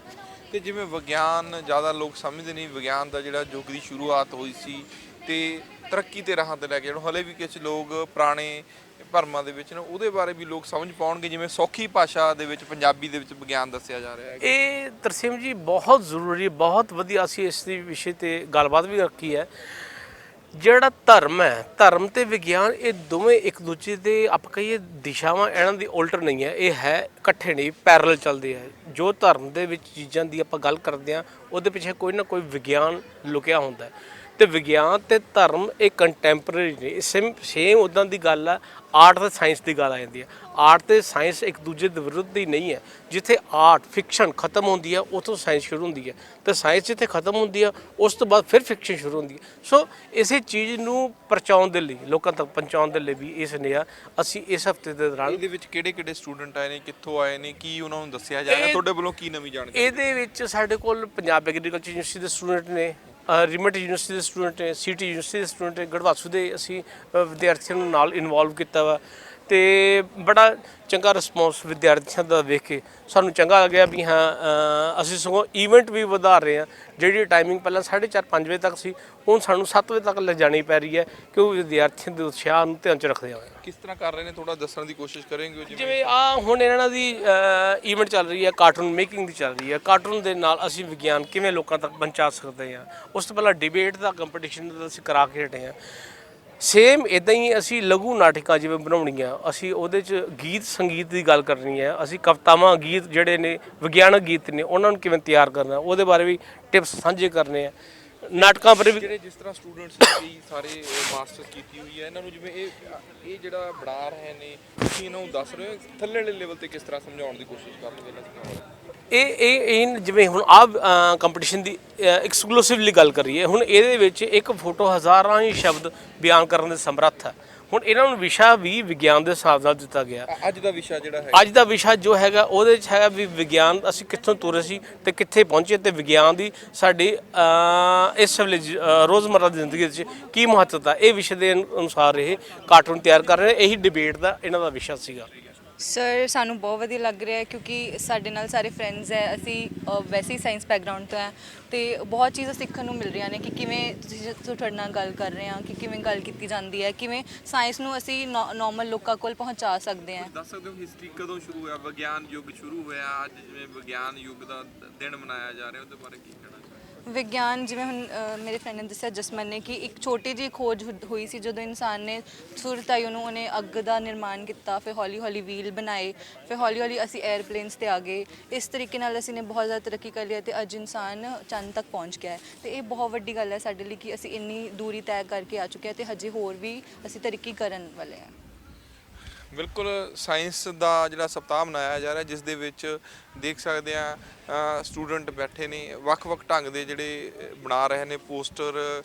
S9: ਤੇ ਜਿਵੇਂ ਵਿਗਿਆਨ ਜ਼ਿਆਦਾ ਲੋਕ ਸਮਝਦੇ ਨਹੀਂ, ਵਿਗਿਆਨ ਦਾ ਜਿਹੜਾ ਯੁੱਗ ਦੀ ਸ਼ੁਰੂਆਤ ਹੋਈ ਸੀ ਤੇ ਤਰੱਕੀ ਤੇ ਰਾਹਾਂ ਤੇ ਲੈ ਕੇ ਜਾਣ, ਹਲੇ ਵੀ ਕੁਝ ਲੋਕ ਪੁਰਾਣੇ ਭਰਮਾਂ ਦੇ ਵਿੱਚ ਨੇ, ਉਹਦੇ ਬਾਰੇ ਵੀ ਲੋਕ ਸਮਝ ਪਾਉਣਗੇ, ਜਿਵੇਂ ਸੌਖੀ ਭਾਸ਼ਾ ਦੇ ਵਿੱਚ ਪੰਜਾਬੀ ਦੇ ਵਿੱਚ ਵਿਗਿਆਨ ਦੱਸਿਆ ਜਾ ਰਿਹਾ ਹੈ।
S17: ਇਹ ਤਰਸੇਮ ਜੀ ਬਹੁਤ ਜ਼ਰੂਰੀ, ਬਹੁਤ ਵਧੀਆ। ਅਸੀਂ ਇਸ ਦੇ ਵਿਸ਼ੇ 'ਤੇ ਗੱਲਬਾਤ ਵੀ ਰੱਖੀ ਹੈ। ਜਿਹੜਾ ਧਰਮ ਹੈ, ਧਰਮ ਤੇ ਵਿਗਿਆਨ, ਇਹ ਦੋਵੇਂ ਇੱਕ ਦੂਜੇ ਦੇ ਆਪਾਂ ਕਹੀਏ ਦਿਸ਼ਾਵਾਂ ਇਹਨਾਂ ਦੀ ਉਲਟ ਨਹੀਂ ਹੈ, ਇਹ ਹੈ ਇਕੱਠੇ ਨਹੀਂ, ਪੈਰਲਲ ਚੱਲਦੇ ਹੈ। ਜੋ ਧਰਮ ਦੇ ਵਿੱਚ ਚੀਜ਼ਾਂ ਦੀ ਆਪਾਂ ਗੱਲ ਕਰਦੇ ਹਾਂ, ਉਹਦੇ ਪਿੱਛੇ ਕੋਈ ਨਾ ਕੋਈ ਵਿਗਿਆਨ ਲੁਕਿਆ ਹੁੰਦਾ ਹੈ, ਅਤੇ ਵਿਗਿਆਨ ਅਤੇ ਧਰਮ ਇਹ ਕੰਟੈਂਪਰੇਰੀ ਨੇ। ਸੇਮ ਉੱਦਾਂ ਦੀ ਗੱਲ ਆ, ਆਰਟ ਅਤੇ ਸਾਇੰਸ ਦੀ ਗੱਲ ਆ ਜਾਂਦੀ ਹੈ। ਆਰਟ ਅਤੇ ਸਾਇੰਸ ਇੱਕ ਦੂਜੇ ਦੇ ਵਿਰੁੱਧ ਹੀ ਨਹੀਂ ਹੈ। ਜਿੱਥੇ ਆਰਟ ਫਿਕਸ਼ਨ ਖਤਮ ਹੁੰਦੀ ਹੈ, ਉੱਥੋਂ ਸਾਇੰਸ ਸ਼ੁਰੂ ਹੁੰਦੀ ਹੈ, ਅਤੇ ਸਾਇੰਸ ਜਿੱਥੇ ਖਤਮ ਹੁੰਦੀ ਹੈ, ਉਸ ਤੋਂ ਬਾਅਦ ਫਿਰ ਫਿਕਸ਼ਨ ਸ਼ੁਰੂ ਹੁੰਦੀ ਹੈ। ਸੋ ਇਸੇ ਚੀਜ਼ ਨੂੰ ਪਹੁੰਚਾਉਣ ਦੇ ਲਈ, ਲੋਕਾਂ ਤੱਕ ਪਹੁੰਚਾਉਣ ਦੇ ਲਈ ਵੀ ਇਹ ਸੁਨੇਹਾ ਅਸੀਂ ਇਸ ਹਫ਼ਤੇ ਦੇ ਦੌਰਾਨ।
S9: ਇਹਦੇ ਵਿੱਚ ਕਿਹੜੇ ਸਟੂਡੈਂਟ ਆਏ ਨੇ, ਕਿੱਥੋਂ ਆਏ ਨੇ, ਕੀ ਉਹਨਾਂ ਨੂੰ ਦੱਸਿਆ ਜਾ ਰਿਹਾ, ਤੁਹਾਡੇ ਵੱਲੋਂ ਕੀ ਨਵੀਂ ਜਾਣਕਾਰੀ?
S17: ਇਹਦੇ ਵਿੱਚ ਸਾਡੇ ਕੋਲ ਪੰਜਾਬ ਐਗਰੀਕਲਚਰ ਯੂਨੀਵਰਸਿਟੀ ਦੇ ਸਟੂਡੈਂਟ ਨੇ, ਰਿਮਟ ਯੂਨੀਵਰਸਿਟੀ ਦੇ ਸਟੂਡੈਂਟ ਨੇ, ਸਿਟੀ ਯੂਨੀਵਰਸਿਟੀ ਦੇ ਸਟੂਡੈਂਟ ਨੇ, ਗੜਵਾਸੂ ਦੇ ਅਸੀਂ ਵਿਦਿਆਰਥੀਆਂ ਨੂੰ ਨਾਲ ਇਨਵੋਲਵ ਕੀਤਾ ਵਾ, ਅਤੇ ਬੜਾ ਚੰਗਾ ਰਿਸਪੌਂਸ ਵਿਦਿਆਰਥੀਆਂ ਦਾ ਵੇਖ ਕੇ ਸਾਨੂੰ ਚੰਗਾ ਲੱਗਿਆ ਵੀ ਹਾਂ, ਅਸੀਂ ਸਗੋਂ ਈਵੈਂਟ ਵੀ ਵਧਾ ਰਹੇ ਹਾਂ। ਜਿਹੜੀ ਟਾਈਮਿੰਗ ਪਹਿਲਾਂ 4:30 5 ਵਜੇ ਤੱਕ ਸੀ, ਹੁਣ ਸਾਨੂੰ 7 ਵਜੇ ਤੱਕ ਲਿਜਾਣੀ ਪੈ ਰਹੀ ਹੈ, ਕਿਉਂਕਿ ਵਿਦਿਆਰਥੀਆਂ ਦੇ ਉਤਸ਼ਾਹ ਨੂੰ ਧਿਆਨ 'ਚ ਰੱਖਦੇ ਹੋਏ।
S9: ਕਿਸ ਤਰ੍ਹਾਂ ਕਰ ਰਹੇ ਨੇ, ਥੋੜਾ ਦੱਸਣ ਦੀ ਕੋਸ਼ਿਸ਼ ਕਰੇਂਗੇ?
S17: ਜਿਵੇਂ ਹੁਣ ਇਹਨਾਂ ਦੀ ਈਵੈਂਟ ਚੱਲ ਰਹੀ ਹੈ, ਕਾਰਟੂਨ ਮੇਕਿੰਗ ਦੀ ਚੱਲ ਰਹੀ ਹੈ। ਕਾਰਟੂਨ ਦੇ ਨਾਲ ਅਸੀਂ ਵਿਗਿਆਨ ਕਿਵੇਂ ਲੋਕਾਂ ਤੱਕ ਪਹੁੰਚਾ ਸਕਦੇ ਹਾਂ, ਉਸ ਤੋਂ ਪਹਿਲਾਂ ਡਿਬੇਟ ਦਾ ਕੰਪੀਟੀਸ਼ਨ ਅਸੀਂ ਕਰਾ ਕੇ ਹਟੇ ਹਾਂ। ਸੇਮ ਇੱਦਾਂ ਹੀ ਅਸੀਂ ਲਘੂ ਨਾਟਕਾਂ ਜਿਵੇਂ ਬਣਾਉਣੀਆਂ, ਅਸੀਂ ਉਹਦੇ 'ਚ ਗੀਤ ਸੰਗੀਤ ਦੀ ਗੱਲ ਕਰਨੀ ਹੈ। ਅਸੀਂ ਕਵਿਤਾਵਾਂ, ਗੀਤ ਜਿਹੜੇ ਨੇ ਵਿਗਿਆਨਕ ਗੀਤ ਨੇ, ਉਹਨਾਂ ਨੂੰ ਕਿਵੇਂ ਤਿਆਰ ਕਰਨਾ, ਉਹਦੇ ਬਾਰੇ ਵੀ ਟਿਪਸ ਸਾਂਝੇ ਕਰਨੇ ਆ। ਨਾਟਕਾਂ ਬਾਰੇ ਵੀ
S9: ਜਿਹੜੇ ਜਿਸ ਤਰ੍ਹਾਂ ਸਟੂਡੈਂਟਸ ਨੇ ਸਾਰੇ ਮਾਸਟਰਸ ਕੀਤੀ ਹੋਈ ਹੈ, ਇਹਨਾਂ ਨੂੰ ਜਿਵੇਂ ਇਹ ਜਿਹੜਾ ਬਣਾ ਰਹੇ ਨੇ, ਤੁਸੀਂ ਇਹਨਾਂ ਨੂੰ ਦੱਸ ਰਹੇ ਹੋ, ਥੱਲੇ ਵਾਲੇ ਲੈਵਲ ਤੇ ਕਿਸ ਤਰ੍ਹਾਂ ਸਮਝਾਉਣ ਦੀ ਕੋਸ਼ਿਸ਼ ਕਰ ਰਹੇ ਨੇ?
S17: ਇਹ ਜਿਵੇਂ ਹੁਣ ਆਹ ਕੰਪੀਟੀਸ਼ਨ ਦੀ ਐਕਸਕਲੂਸਿਵਲੀ ਗੱਲ ਕਰੀਏ, ਹੁਣ ਇਹਦੇ ਵਿੱਚ ਇੱਕ ਫੋਟੋ ਹਜ਼ਾਰਾਂ ਹੀ ਸ਼ਬਦ ਬਿਆਨ ਕਰਨ ਦੇ ਸਮਰੱਥ ਹੈ। ਹੁਣ ਇਹਨਾਂ ਨੂੰ ਵਿਸ਼ਾ ਵੀ ਵਿਗਿਆਨ ਦੇ ਹਿਸਾਬ ਨਾਲ ਦਿੱਤਾ ਗਿਆ।
S9: ਅੱਜ ਦਾ ਵਿਸ਼ਾ ਜਿਹੜਾ ਹੈ,
S17: ਅੱਜ ਦਾ ਵਿਸ਼ਾ ਜੋ ਹੈਗਾ, ਉਹਦੇ 'ਚ ਹੈਗਾ ਵੀ ਵਿਗਿਆਨ ਅਸੀਂ ਕਿੱਥੋਂ ਤੁਰੇ ਸੀ ਅਤੇ ਕਿੱਥੇ ਪਹੁੰਚੇ, ਅਤੇ ਵਿਗਿਆਨ ਦੀ ਸਾਡੀ ਇਸ ਵੇਲੇ ਰੋਜ਼ਮਰਰਾ ਦੀ ਜ਼ਿੰਦਗੀ ਵਿੱਚ ਕੀ ਮਹੱਤਤਾ, ਇਹ ਵਿਸ਼ੇ ਦੇ ਅਨੁਸਾਰ ਇਹ ਕਾਰਟੂਨ ਤਿਆਰ ਕਰ ਰਹੇ। ਇਹੀ ਡਿਬੇਟ ਦਾ ਇਹਨਾਂ ਦਾ ਵਿਸ਼ਾ ਸੀਗਾ।
S18: ਸਰ, ਸਾਨੂੰ ਬਹੁਤ ਵਧੀਆ ਲੱਗ ਰਿਹਾ ਕਿਉਂਕਿ ਸਾਡੇ ਨਾਲ ਸਾਰੇ ਫਰੈਂਡਸ ਹੈ, ਅਸੀਂ ਵੈਸੇ ਹੀ ਸਾਇੰਸ ਬੈਕਗਰਾਊਂਡ ਤੋਂ ਹੈ, ਅਤੇ ਬਹੁਤ ਚੀਜ਼ਾਂ ਸਿੱਖਣ ਨੂੰ ਮਿਲ ਰਹੀਆਂ ਨੇ ਕਿ ਕਿਵੇਂ ਤੁਸੀਂ ਤੁਹਾਡੇ ਨਾਲ ਗੱਲ ਕਰ ਰਹੇ ਹਾਂ ਕਿ ਕਿਵੇਂ ਗੱਲ ਕੀਤੀ ਜਾਂਦੀ ਹੈ, ਕਿਵੇਂ ਸਾਇੰਸ ਨੂੰ ਅਸੀਂ ਨੋਰਮਲ ਲੋਕਾਂ ਕੋਲ ਪਹੁੰਚਾ ਸਕਦੇ ਹਾਂ।
S9: ਦੱਸ ਸਕਦੇ ਹੋ ਹਿਸਟਰੀ ਕਦੋਂ ਸ਼ੁਰੂ ਹੋਇਆ, ਵਿਗਿਆਨ ਯੁੱਗ ਸ਼ੁਰੂ ਹੋਇਆ, ਅੱਜ ਜਿਵੇਂ ਵਿਗਿਆਨ ਯੁੱਗ ਦਾ ਦਿਨ ਮਨਾਇਆ ਜਾ ਰਿਹਾ, ਉਹਦੇ ਬਾਰੇ ਕੀ ਕਹਿਣਾ ਚਾਹੁੰਦੇ?
S18: ਵਿਗਿਆਨ ਜਿਵੇਂ ਹੁਣ ਮੇਰੇ ਫਰੈਂਡ ਨੇ ਦੱਸਿਆ ਜਸਮਨ ਨੇ ਕਿ ਇੱਕ ਛੋਟੀ ਜਿਹੀ ਖੋਜ ਹੋਈ ਸੀ ਜਦੋਂ ਇਨਸਾਨ ਨੇ ਸੁਰਤਾਈ ਉਹਨੇ ਅੱਗ ਦਾ ਨਿਰਮਾਣ ਕੀਤਾ, ਫਿਰ ਹੌਲੀ ਹੌਲੀ ਵੀਲ ਬਣਾਏ, ਫਿਰ ਹੌਲੀ ਹੌਲੀ ਅਸੀਂ 에ਅਰਪਲੇਨਸ ਤੇ ਆ ਗਏ। ਇਸ ਤਰੀਕੇ ਨਾਲ ਅਸੀਂ ਨੇ ਬਹੁਤ ਜ਼ਿਆਦਾ ਤਰੱਕੀ ਕਰ ਲਈ ਅਤੇ ਅੱਜ ਇਨਸਾਨ ਚੰਦ ਤੱਕ ਪਹੁੰਚ ਗਿਆ ਹੈ ਤੇ ਇਹ ਬਹੁਤ ਵੱਡੀ ਗੱਲ ਹੈ ਸਾਡੇ ਲਈ ਕਿ ਅਸੀਂ ਇੰਨੀ ਦੂਰੀ ਤੈਅ ਕਰਕੇ ਆ ਚੁੱਕੇ ਹਾਂ ਤੇ ਹਜੇ ਹੋਰ ਵੀ ਅਸੀਂ ਤਰੱਕੀ ਕਰਨ ਵਾਲੇ ਹਾਂ।
S9: ਬਿਲਕੁਲ ਸਾਇੰਸ ਦਾ ਜਿਹੜਾ ਸਪਤਾਹ ਮਨਾਇਆ ਜਾ ਰਿਹਾ, ਜਿਸ ਦੇ ਵਿੱਚ ਦੇਖ ਸਕਦੇ ਆ ਸਟੂਡੈਂਟ ਬੈਠੇ ਨੇ, ਵੱਖ-ਵੱਖ ਢੰਗ ਦੇ ਜਿਹੜੇ ਬਣਾ ਰਹੇ ਨੇ ਪੋਸਟਰ,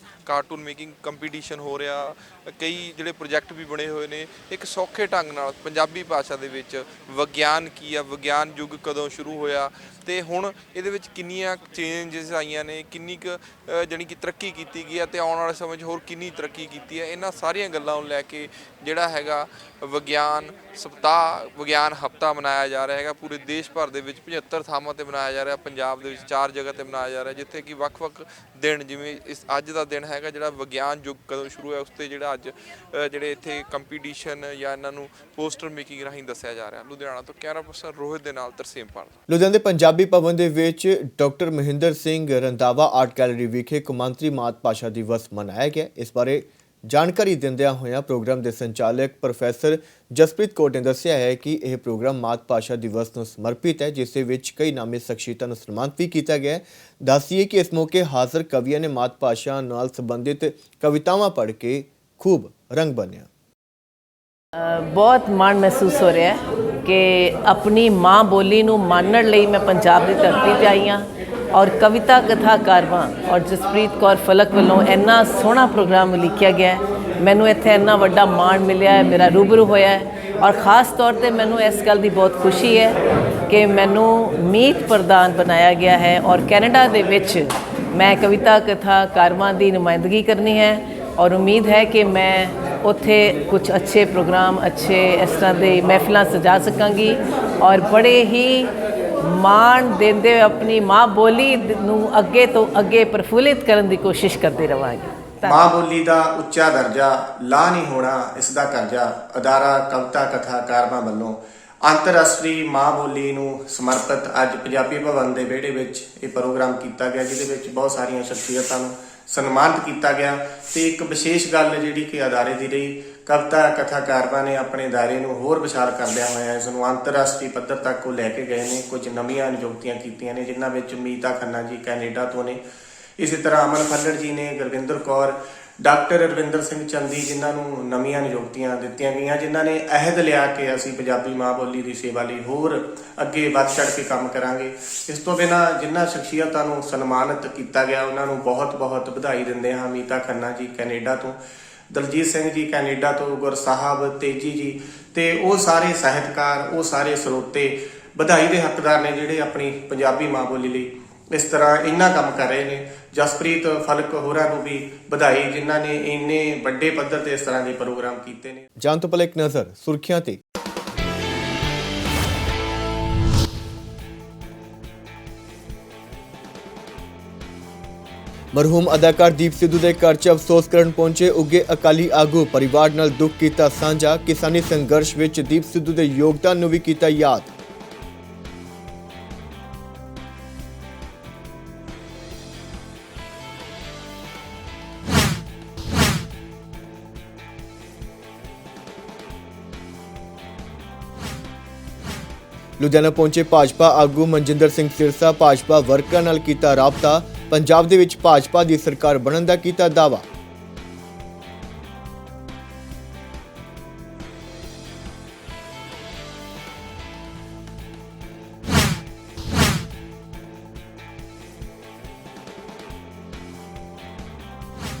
S9: ਕਾਰਟੂਨ ਮੇਕਿੰਗ ਕੰਪੀਟੀਸ਼ਨ ਹੋ ਰਿਹਾ, ਕਈ ਜਿਹੜੇ ਪ੍ਰੋਜੈਕਟ ਵੀ ਬਣੇ ਹੋਏ ਨੇ ਇੱਕ ਸੌਖੇ ਢੰਗ ਨਾਲ ਪੰਜਾਬੀ ਭਾਸ਼ਾ ਦੇ ਵਿੱਚ। ਵਿਗਿਆਨ ਕੀ ਆ, ਵਿਗਿਆਨ ਯੁੱਗ ਕਦੋਂ ਸ਼ੁਰੂ ਹੋਇਆ ਤੇ ਹੁਣ ਇਹਦੇ ਵਿੱਚ ਕਿੰਨੀਆਂ ਚੇਂਜਸ ਆਈਆਂ ਨੇ, ਕਿੰਨੀ ਕੁ ਜਾਣੀ ਕਿ ਤਰੱਕੀ ਕੀਤੀ ਗਈ ਹੈ ਤੇ ਆਉਣ ਵਾਲੇ ਸਮੇਂ 'ਚ ਹੋਰ ਕਿੰਨੀ ਤਰੱਕੀ ਕੀਤੀ ਹੈ, ਇਹਨਾਂ ਸਾਰੀਆਂ ਗੱਲਾਂ ਨੂੰ ਲੈ ਕੇ ਜਿਹੜਾ ਹੈਗਾ ਵਿਗਿਆਨ ਸਪਤਾਹ, ਵਿਗਿਆਨ ਹਫ਼ਤਾ ਮਨਾਇਆ ਜਾ ਰਿਹਾ ਹੈਗਾ। ਪੂਰੇ ਦੇਸ਼ ਭਰ ਦੇ ਵਿੱਚ 75 ਥਾਵਾਂ ਤੇ ਮਨਾਇਆ ਜਾ ਰਿਹਾ, ਪੰਜਾਬ ਦੇ ਵਿੱਚ 4 ਜਗ੍ਹਾ ਤੇ ਮਨਾਇਆ ਜਾ ਰਿਹਾ, ਜਿੱਥੇ ਕਿ ਵੱਖ-ਵੱਖ ਦਿਨ, ਜਿਵੇਂ ਇਸ ਅੱਜ ਦਾ ਦਿਨ ਹੈਗਾ ਜਿਹੜਾ ਵਿਗਿਆਨ ਯੁੱਗ ਕਦੋਂ ਸ਼ੁਰੂ ਹੋਇਆ, ਉਸ 'ਤੇ ਜਿਹੜਾ ਅੱਜ ਜਿਹੜੇ ਇੱਥੇ ਕੰਪੀਟੀਸ਼ਨ ਜਾਂ ਇਹਨਾਂ ਨੂੰ ਪੋਸਟਰ ਮੇਕਿੰਗ ਰਾਹੀਂ ਦੱਸਿਆ ਜਾ ਰਿਹਾ। ਲੁਧਿਆਣਾ ਤੋਂ ਕੈਮਰਾ ਪਰਸਨ ਰੋਹਿਤ ਦੇ ਨਾਲ ਤਰਸੇਮ ਪਾਲ।
S1: ਲੁਧਿਆਣਾ ਦੇ ਪੰਜਾਬੀ ਭਵਨ ਦੇ ਵਿੱਚ doctor Mohinder Singh Randhawa art gallery ਵਿਖੇ ਕੌਮਾਂਤਰੀ ਮਾਤ ਭਾਸ਼ਾ ਦਿਵਸ ਮਨਾਇਆ ਗਿਆ। ਇਸ ਬਾਰੇ ਜਾਣਕਾਰੀ ਦਿੰਦਿਆਂ ਹੋਇਆਂ ਪ੍ਰੋਗਰਾਮ ਦੇ ਸੰਚਾਲਕ ਪ੍ਰੋਫੈਸਰ ਜਸਪ੍ਰੀਤ ਕੌਰ ਨੇ ਦੱਸਿਆ ਹੈ ਕਿ ਇਹ ਪ੍ਰੋਗਰਾਮ ਮਾਤ ਭਾਸ਼ਾ ਦਿਵਸ ਨੂੰ ਸਮਰਪਿਤ ਹੈ, ਜਿਸ ਦੇ ਵਿੱਚ ਕਈ ਨਾਮੀ ਸ਼ਖਸੀਅਤਾਂ ਨੂੰ ਸਨਮਾਨਿਤ ਵੀ ਕੀਤਾ ਗਿਆ ਹੈ। ਦੱਸੀਏ ਕਿ ਇਸ ਮੌਕੇ ਹਾਜ਼ਰ ਕਵੀਆਂ ਨੇ ਮਾਤ ਭਾਸ਼ਾ ਨਾਲ ਸੰਬੰਧਿਤ ਕਵਿਤਾਵਾਂ ਪੜ੍ਹ ਕੇ ਖੂਬ ਰੰਗ ਬੰਨਿਆ।
S19: ਬਹੁਤ ਮਾਣ ਮਹਿਸੂਸ ਹੋ ਰਿਹਾ ਹੈ ਕਿ ਆਪਣੀ ਮਾਂ ਬੋਲੀ ਨੂੰ ਮਾਣਨ ਲਈ ਮੈਂ ਪੰਜਾਬ ਦੀ ਧਰਤੀ 'ਤੇ ਆਈ ਹਾਂ ਔਰ ਕਵਿਤਾ ਕਥਾ ਕਾਰਵਾਂ ਔਰ ਜਸਪ੍ਰੀਤ ਕੌਰ ਫਲਕ ਵੱਲੋਂ ਇੰਨਾ ਸੋਹਣਾ ਪ੍ਰੋਗਰਾਮ ਲਿਖਿਆ ਗਿਆ ਹੈ। ਮੈਨੂੰ ਇੱਥੇ ਇੰਨਾ ਵੱਡਾ ਮਾਣ ਮਿਲਿਆ ਹੈ, ਮੇਰਾ ਰੂਬਰੂ ਹੋਇਆ ਹੈ ਔਰ ਖ਼ਾਸ ਤੌਰ 'ਤੇ ਮੈਨੂੰ ਇਸ ਗੱਲ ਦੀ ਬਹੁਤ ਖੁਸ਼ੀ ਹੈ ਕਿ ਮੈਨੂੰ ਮੀਤ ਪ੍ਰਧਾਨ ਬਣਾਇਆ ਗਿਆ ਹੈ ਔਰ ਕੈਨੇਡਾ ਦੇ ਵਿੱਚ ਮੈਂ ਕਵਿਤਾ ਕਥਾ ਕਾਰਵਾਂ ਦੀ ਨੁਮਾਇੰਦਗੀ ਕਰਨੀ ਹੈ ਔਰ ਉਮੀਦ ਹੈ ਕਿ ਮੈਂ ਉੱਥੇ ਕੁਝ ਅੱਛੇ ਪ੍ਰੋਗਰਾਮ, ਅੱਛੇ ਇਸ ਤਰ੍ਹਾਂ ਦੇ ਮਹਿਫਿਲਾਂ ਸਜਾ ਸਕਾਂਗੀ ਔਰ ਬੜੇ ਹੀ ਮਾਣ ਦਿੰਦੇ ਹੋਏ ਆਪਣੀ ਮਾਂ ਬੋਲੀ ਨੂੰ ਅੱਗੇ ਤੋਂ ਅੱਗੇ ਪ੍ਰਫੁੱਲਿਤ ਕਰਨ ਦੀ ਕੋਸ਼ਿਸ਼ ਕਰਦੇ ਰਵਾਂਗੇ।
S20: ਮਾਂ ਬੋਲੀ ਦਾ ਉੱਚਾ ਦਰਜਾ ਲਾ ਨਹੀਂ ਹੋਣਾ ਇਸ ਦਾ ਕਰਜ਼ਾ, ਅਦਾਰਾ ਕਵਿਤਾ ਕਥਾ ਕਾਰਵਾਂ ਵੱਲੋਂ ਅੰਤਰਰਾਸ਼ਟਰੀ ਮਾਂ ਬੋਲੀ ਨੂੰ ਸਮਰਪਿਤ ਅੱਜ ਪੰਜਾਬੀ ਭਵਨ ਦੇ ਵਿਹੜੇ ਵਿੱਚ ਇਹ ਪ੍ਰੋਗਰਾਮ ਕੀਤਾ ਗਿਆ, ਜਿਹਦੇ ਵਿੱਚ ਬਹੁਤ ਸਾਰੀਆਂ ਸ਼ਖਸੀਅਤਾਂ ਨੂੰ ਸਨਮਾਨਿਤ ਕੀਤਾ ਗਿਆ ਤੇ ਇੱਕ ਵਿਸ਼ੇਸ਼ ਗੱਲ ਜਿਹੜੀ ਕਿ ਅਦਾਰੇ ਦੀ ਰਹੀ, ਕਵਿਤਾ ਕਥਾ ਕਾਰਵਾਂ ਨੇ ਆਪਣੇ ਦਾਇਰੇ ਨੂੰ ਹੋਰ ਵਿਸ਼ਾਲ ਕਰਦਿਆਂ ਹੋਇਆ ਇਸ ਨੂੰ ਅੰਤਰਰਾਸ਼ਟਰੀ ਪੱਧਰ ਤੱਕ ਉਹ ਲੈ ਕੇ ਗਏ ਨੇ। ਕੁਝ ਨਵੀਆਂ ਨਿਯੁਕਤੀਆਂ ਕੀਤੀਆਂ ਨੇ, ਜਿਨ੍ਹਾਂ ਵਿੱਚ ਮੀਤਾ ਖੰਨਾ ਜੀ ਕੈਨੇਡਾ ਤੋਂ ਨੇ, ਇਸੇ ਤਰ੍ਹਾਂ ਅਮਨ ਫੱਲੜ ਜੀ ਨੇ, ਗੁਰਵਿੰਦਰ ਕੌਰ, ਡਾਕਟਰ ਰਵਿੰਦਰ ਸਿੰਘ ਚੰਦੀ, ਜਿਨ੍ਹਾਂ ਨੂੰ ਨਵੀਆਂ ਨਿਯੁਕਤੀਆਂ ਦਿੱਤੀਆਂ ਗਈਆਂ, ਜਿਨ੍ਹਾਂ ਨੇ ਅਹਿਦ ਲਿਆ ਕਿ ਅਸੀਂ ਪੰਜਾਬੀ ਮਾਂ ਬੋਲੀ ਦੀ ਸੇਵਾ ਲਈ ਹੋਰ ਅੱਗੇ ਵੱਧ ਚੜ੍ਹ ਕੇ ਕੰਮ ਕਰਾਂਗੇ। ਇਸ ਤੋਂ ਬਿਨਾਂ ਜਿਨ੍ਹਾਂ ਸ਼ਖਸੀਅਤਾਂ ਨੂੰ ਸਨਮਾਨਿਤ ਕੀਤਾ ਗਿਆ ਉਹਨਾਂ ਨੂੰ ਬਹੁਤ-ਬਹੁਤ ਵਧਾਈ ਦਿੰਦੇ ਹਾਂ। ਮੀਤਾ ਖੰਨਾ ਜੀ ਕੈਨੇਡਾ ਤੋਂ, ਦਲਜੀਤ ਸਿੰਘ ਜੀ ਕੈਨੇਡਾ ਤੋਂ, ਗੁਰਸਾਹਿਬ ਤੇਜੀ ਜੀ ਤੇ ਉਹ ਸਾਰੇ ਸਾਹਿਤਕਾਰ, ਉਹ ਸਾਰੇ ਸਰੋਤੇ ਵਧਾਈ ਦੇ ਹੱਕਦਾਰ ਨੇ ਜਿਹੜੇ ਆਪਣੀ ਪੰਜਾਬੀ ਮਾਂ ਬੋਲੀ ਲਈ ਇਸ ਤਰ੍ਹਾਂ ਇੰਨਾ ਕੰਮ ਕਰ ਰਹੇ ਨੇ। ਜਸਪ੍ਰੀਤ ਫਲਕ ਹੋਰਾਂ ਨੂੰ ਵੀ ਵਧਾਈ ਜਿਨ੍ਹਾਂ ਨੇ ਇੰਨੇ ਵੱਡੇ ਪੱਧਰ ਤੇ ਇਸ ਤਰ੍ਹਾਂ ਦੇ ਪ੍ਰੋਗਰਾਮ ਕੀਤੇ ਨੇ।
S1: ਜਾਣ ਤੋਂ ਪਹਿਲਾਂ ਇੱਕ ਨਜ਼ਰ ਸੁਰਖੀਆਂ ਤੇ। ਮਰਹੂਮ ਅਦਾਕਾਰ ਦੀਪ ਸਿੱਧੂ ਦੇ ਘਰ 'ਚ ਅਫਸੋਸ ਕਰਨ ਪਹੁੰਚੇ ਉੱਘੇ ਅਕਾਲੀ ਆਗੂ, ਪਰਿਵਾਰ ਨਾਲ ਦੁੱਖ ਕੀਤਾ ਸਾਂਝਾ। ਕਿਸਾਨੀ ਸੰਘਰਸ਼ ਵਿੱਚ ਦੀਪ ਸਿੱਧੂ ਦੇ ਯੋਗਦਾਨ ਨੂੰ ਵੀ ਕੀਤਾ ਯਾਦ। ਲੁਧਿਆਣਾ ਪਹੁੰਚੇ ਭਾਜਪਾ ਆਗੂ ਮਨਜਿੰਦਰ ਸਿੰਘ ਸਿਰਸਾ, ਭਾਜਪਾ ਵਰਕਰਾਂ ਨਾਲ ਕੀਤਾ ਰਾਬਤਾ। ਪੰਜਾਬ ਦੇ ਵਿੱਚ ਭਾਜਪਾ ਦੀ ਸਰਕਾਰ ਬਣਨ ਦਾ ਕੀਤਾ ਦਾਅਵਾ।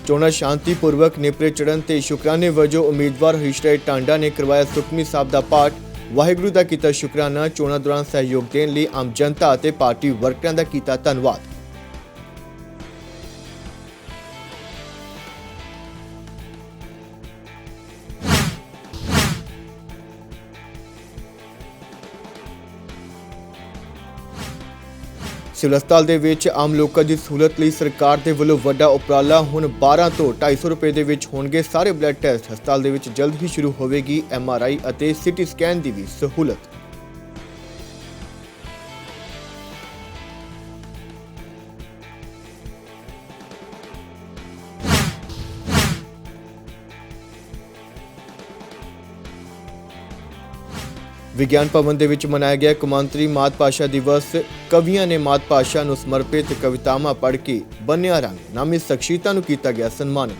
S1: ਚੋਣਾਂ ਸ਼ਾਂਤੀਪੂਰਵਕ ਨੇਪਰੇ ਚੜ੍ਹਨ ਤੇ ਸ਼ੁਕਰਾਨੇ ਵਜੋਂ ਉਮੀਦਵਾਰ ਹਿਸ਼ਰਾਏ ਟਾਂਡਾ ਨੇ ਕਰਵਾਇਆ ਸੁਖਮਨੀ ਸਾਹਿਬ ਦਾ ਪਾਠ। ਵਾਹਿਗੁਰੂ ਦਾ ਕੀਤਾ ਸ਼ੁਕਰਾਨਾ। ਚੋਣਾਂ ਦੌਰਾਨ ਸਹਿਯੋਗ ਦੇਣ ਲਈ ਆਮ ਜਨਤਾ ਅਤੇ ਪਾਰਟੀ ਵਰਕਰਾਂ ਦਾ ਕੀਤਾ ਧੰਨਵਾਦ। ਸਿਵਲ ਹਸਪਤਾਲ ਦੇ ਵਿੱਚ ਆਮ ਲੋਕਾਂ ਦੀ ਸਹੂਲਤ ਲਈ ਸਰਕਾਰ ਦੇ ਵੱਲੋਂ ਵੱਡਾ ਉਪਰਾਲਾ। ਹੁਣ 12 ਤੋਂ 250 ਰੁਪਏ ਦੇ ਵਿੱਚ ਹੋਣਗੇ ਸਾਰੇ ਬਲੱਡ ਟੈਸਟ। ਹਸਪਤਾਲ ਦੇ ਵਿੱਚ ਜਲਦ ਹੀ ਸ਼ੁਰੂ ਹੋਵੇਗੀ MRI ਅਤੇ CT ਸਕੈਨ ਦੀ ਵੀ ਸਹੂਲਤ। ਵਿਗਿਆਨ ਭਵਨ ਦੇ ਵਿੱਚ ਮਨਾਇਆ ਗਿਆ ਕੌਮਾਂਤਰੀ ਮਾਤ ਭਾਸ਼ਾ ਦਿਵਸ। ਕਵੀਆਂ ਨੇ ਮਾਤ ਭਾਸ਼ਾ ਨੂੰ ਸਮਰਪਿਤ ਕਵਿਤਾਵਾਂ ਪੜ੍ਹ ਕੇ ਬੰਨਿਆ ਰੰਗ। ਨਾਮੀ ਸ਼ਖਸੀਅਤਾਂ ਨੂੰ ਕੀਤਾ ਗਿਆ ਸਨਮਾਨਿਤ।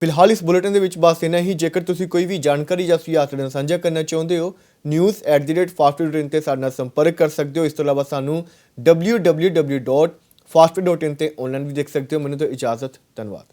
S1: ਫਿਲਹਾਲ ਇਸ ਬੁਲੇਟਿਨ ਦੇ ਵਿੱਚ ਬਸ ਇੰਨਾ ਹੀ। ਜੇਕਰ ਤੁਸੀਂ ਕੋਈ ਵੀ ਜਾਣਕਾਰੀ ਜਾਂ ਸੁਝਾਅ ਸਾਡੇ ਨਾਲ ਸਾਂਝਾ ਕਰਨਾ ਚਾਹੁੰਦੇ ਹੋ news@fastfood.in ਤੇ ਸਾਡੇ ਨਾਲ ਸੰਪਰਕ ਕਰ ਸਕਦੇ ਹੋ। ਇਸ ਤੋਂ ਇਲਾਵਾ ਸਾਨੂੰ www.fastfood.in ਤੇ ਆਨਲਾਈਨ ਵੀ ਦੇਖ ਸਕਦੇ ਹੋ। ਮੈਨੂੰ ਤਾਂ ਇਜਾਜ਼ਤ, ਧੰਨਵਾਦ।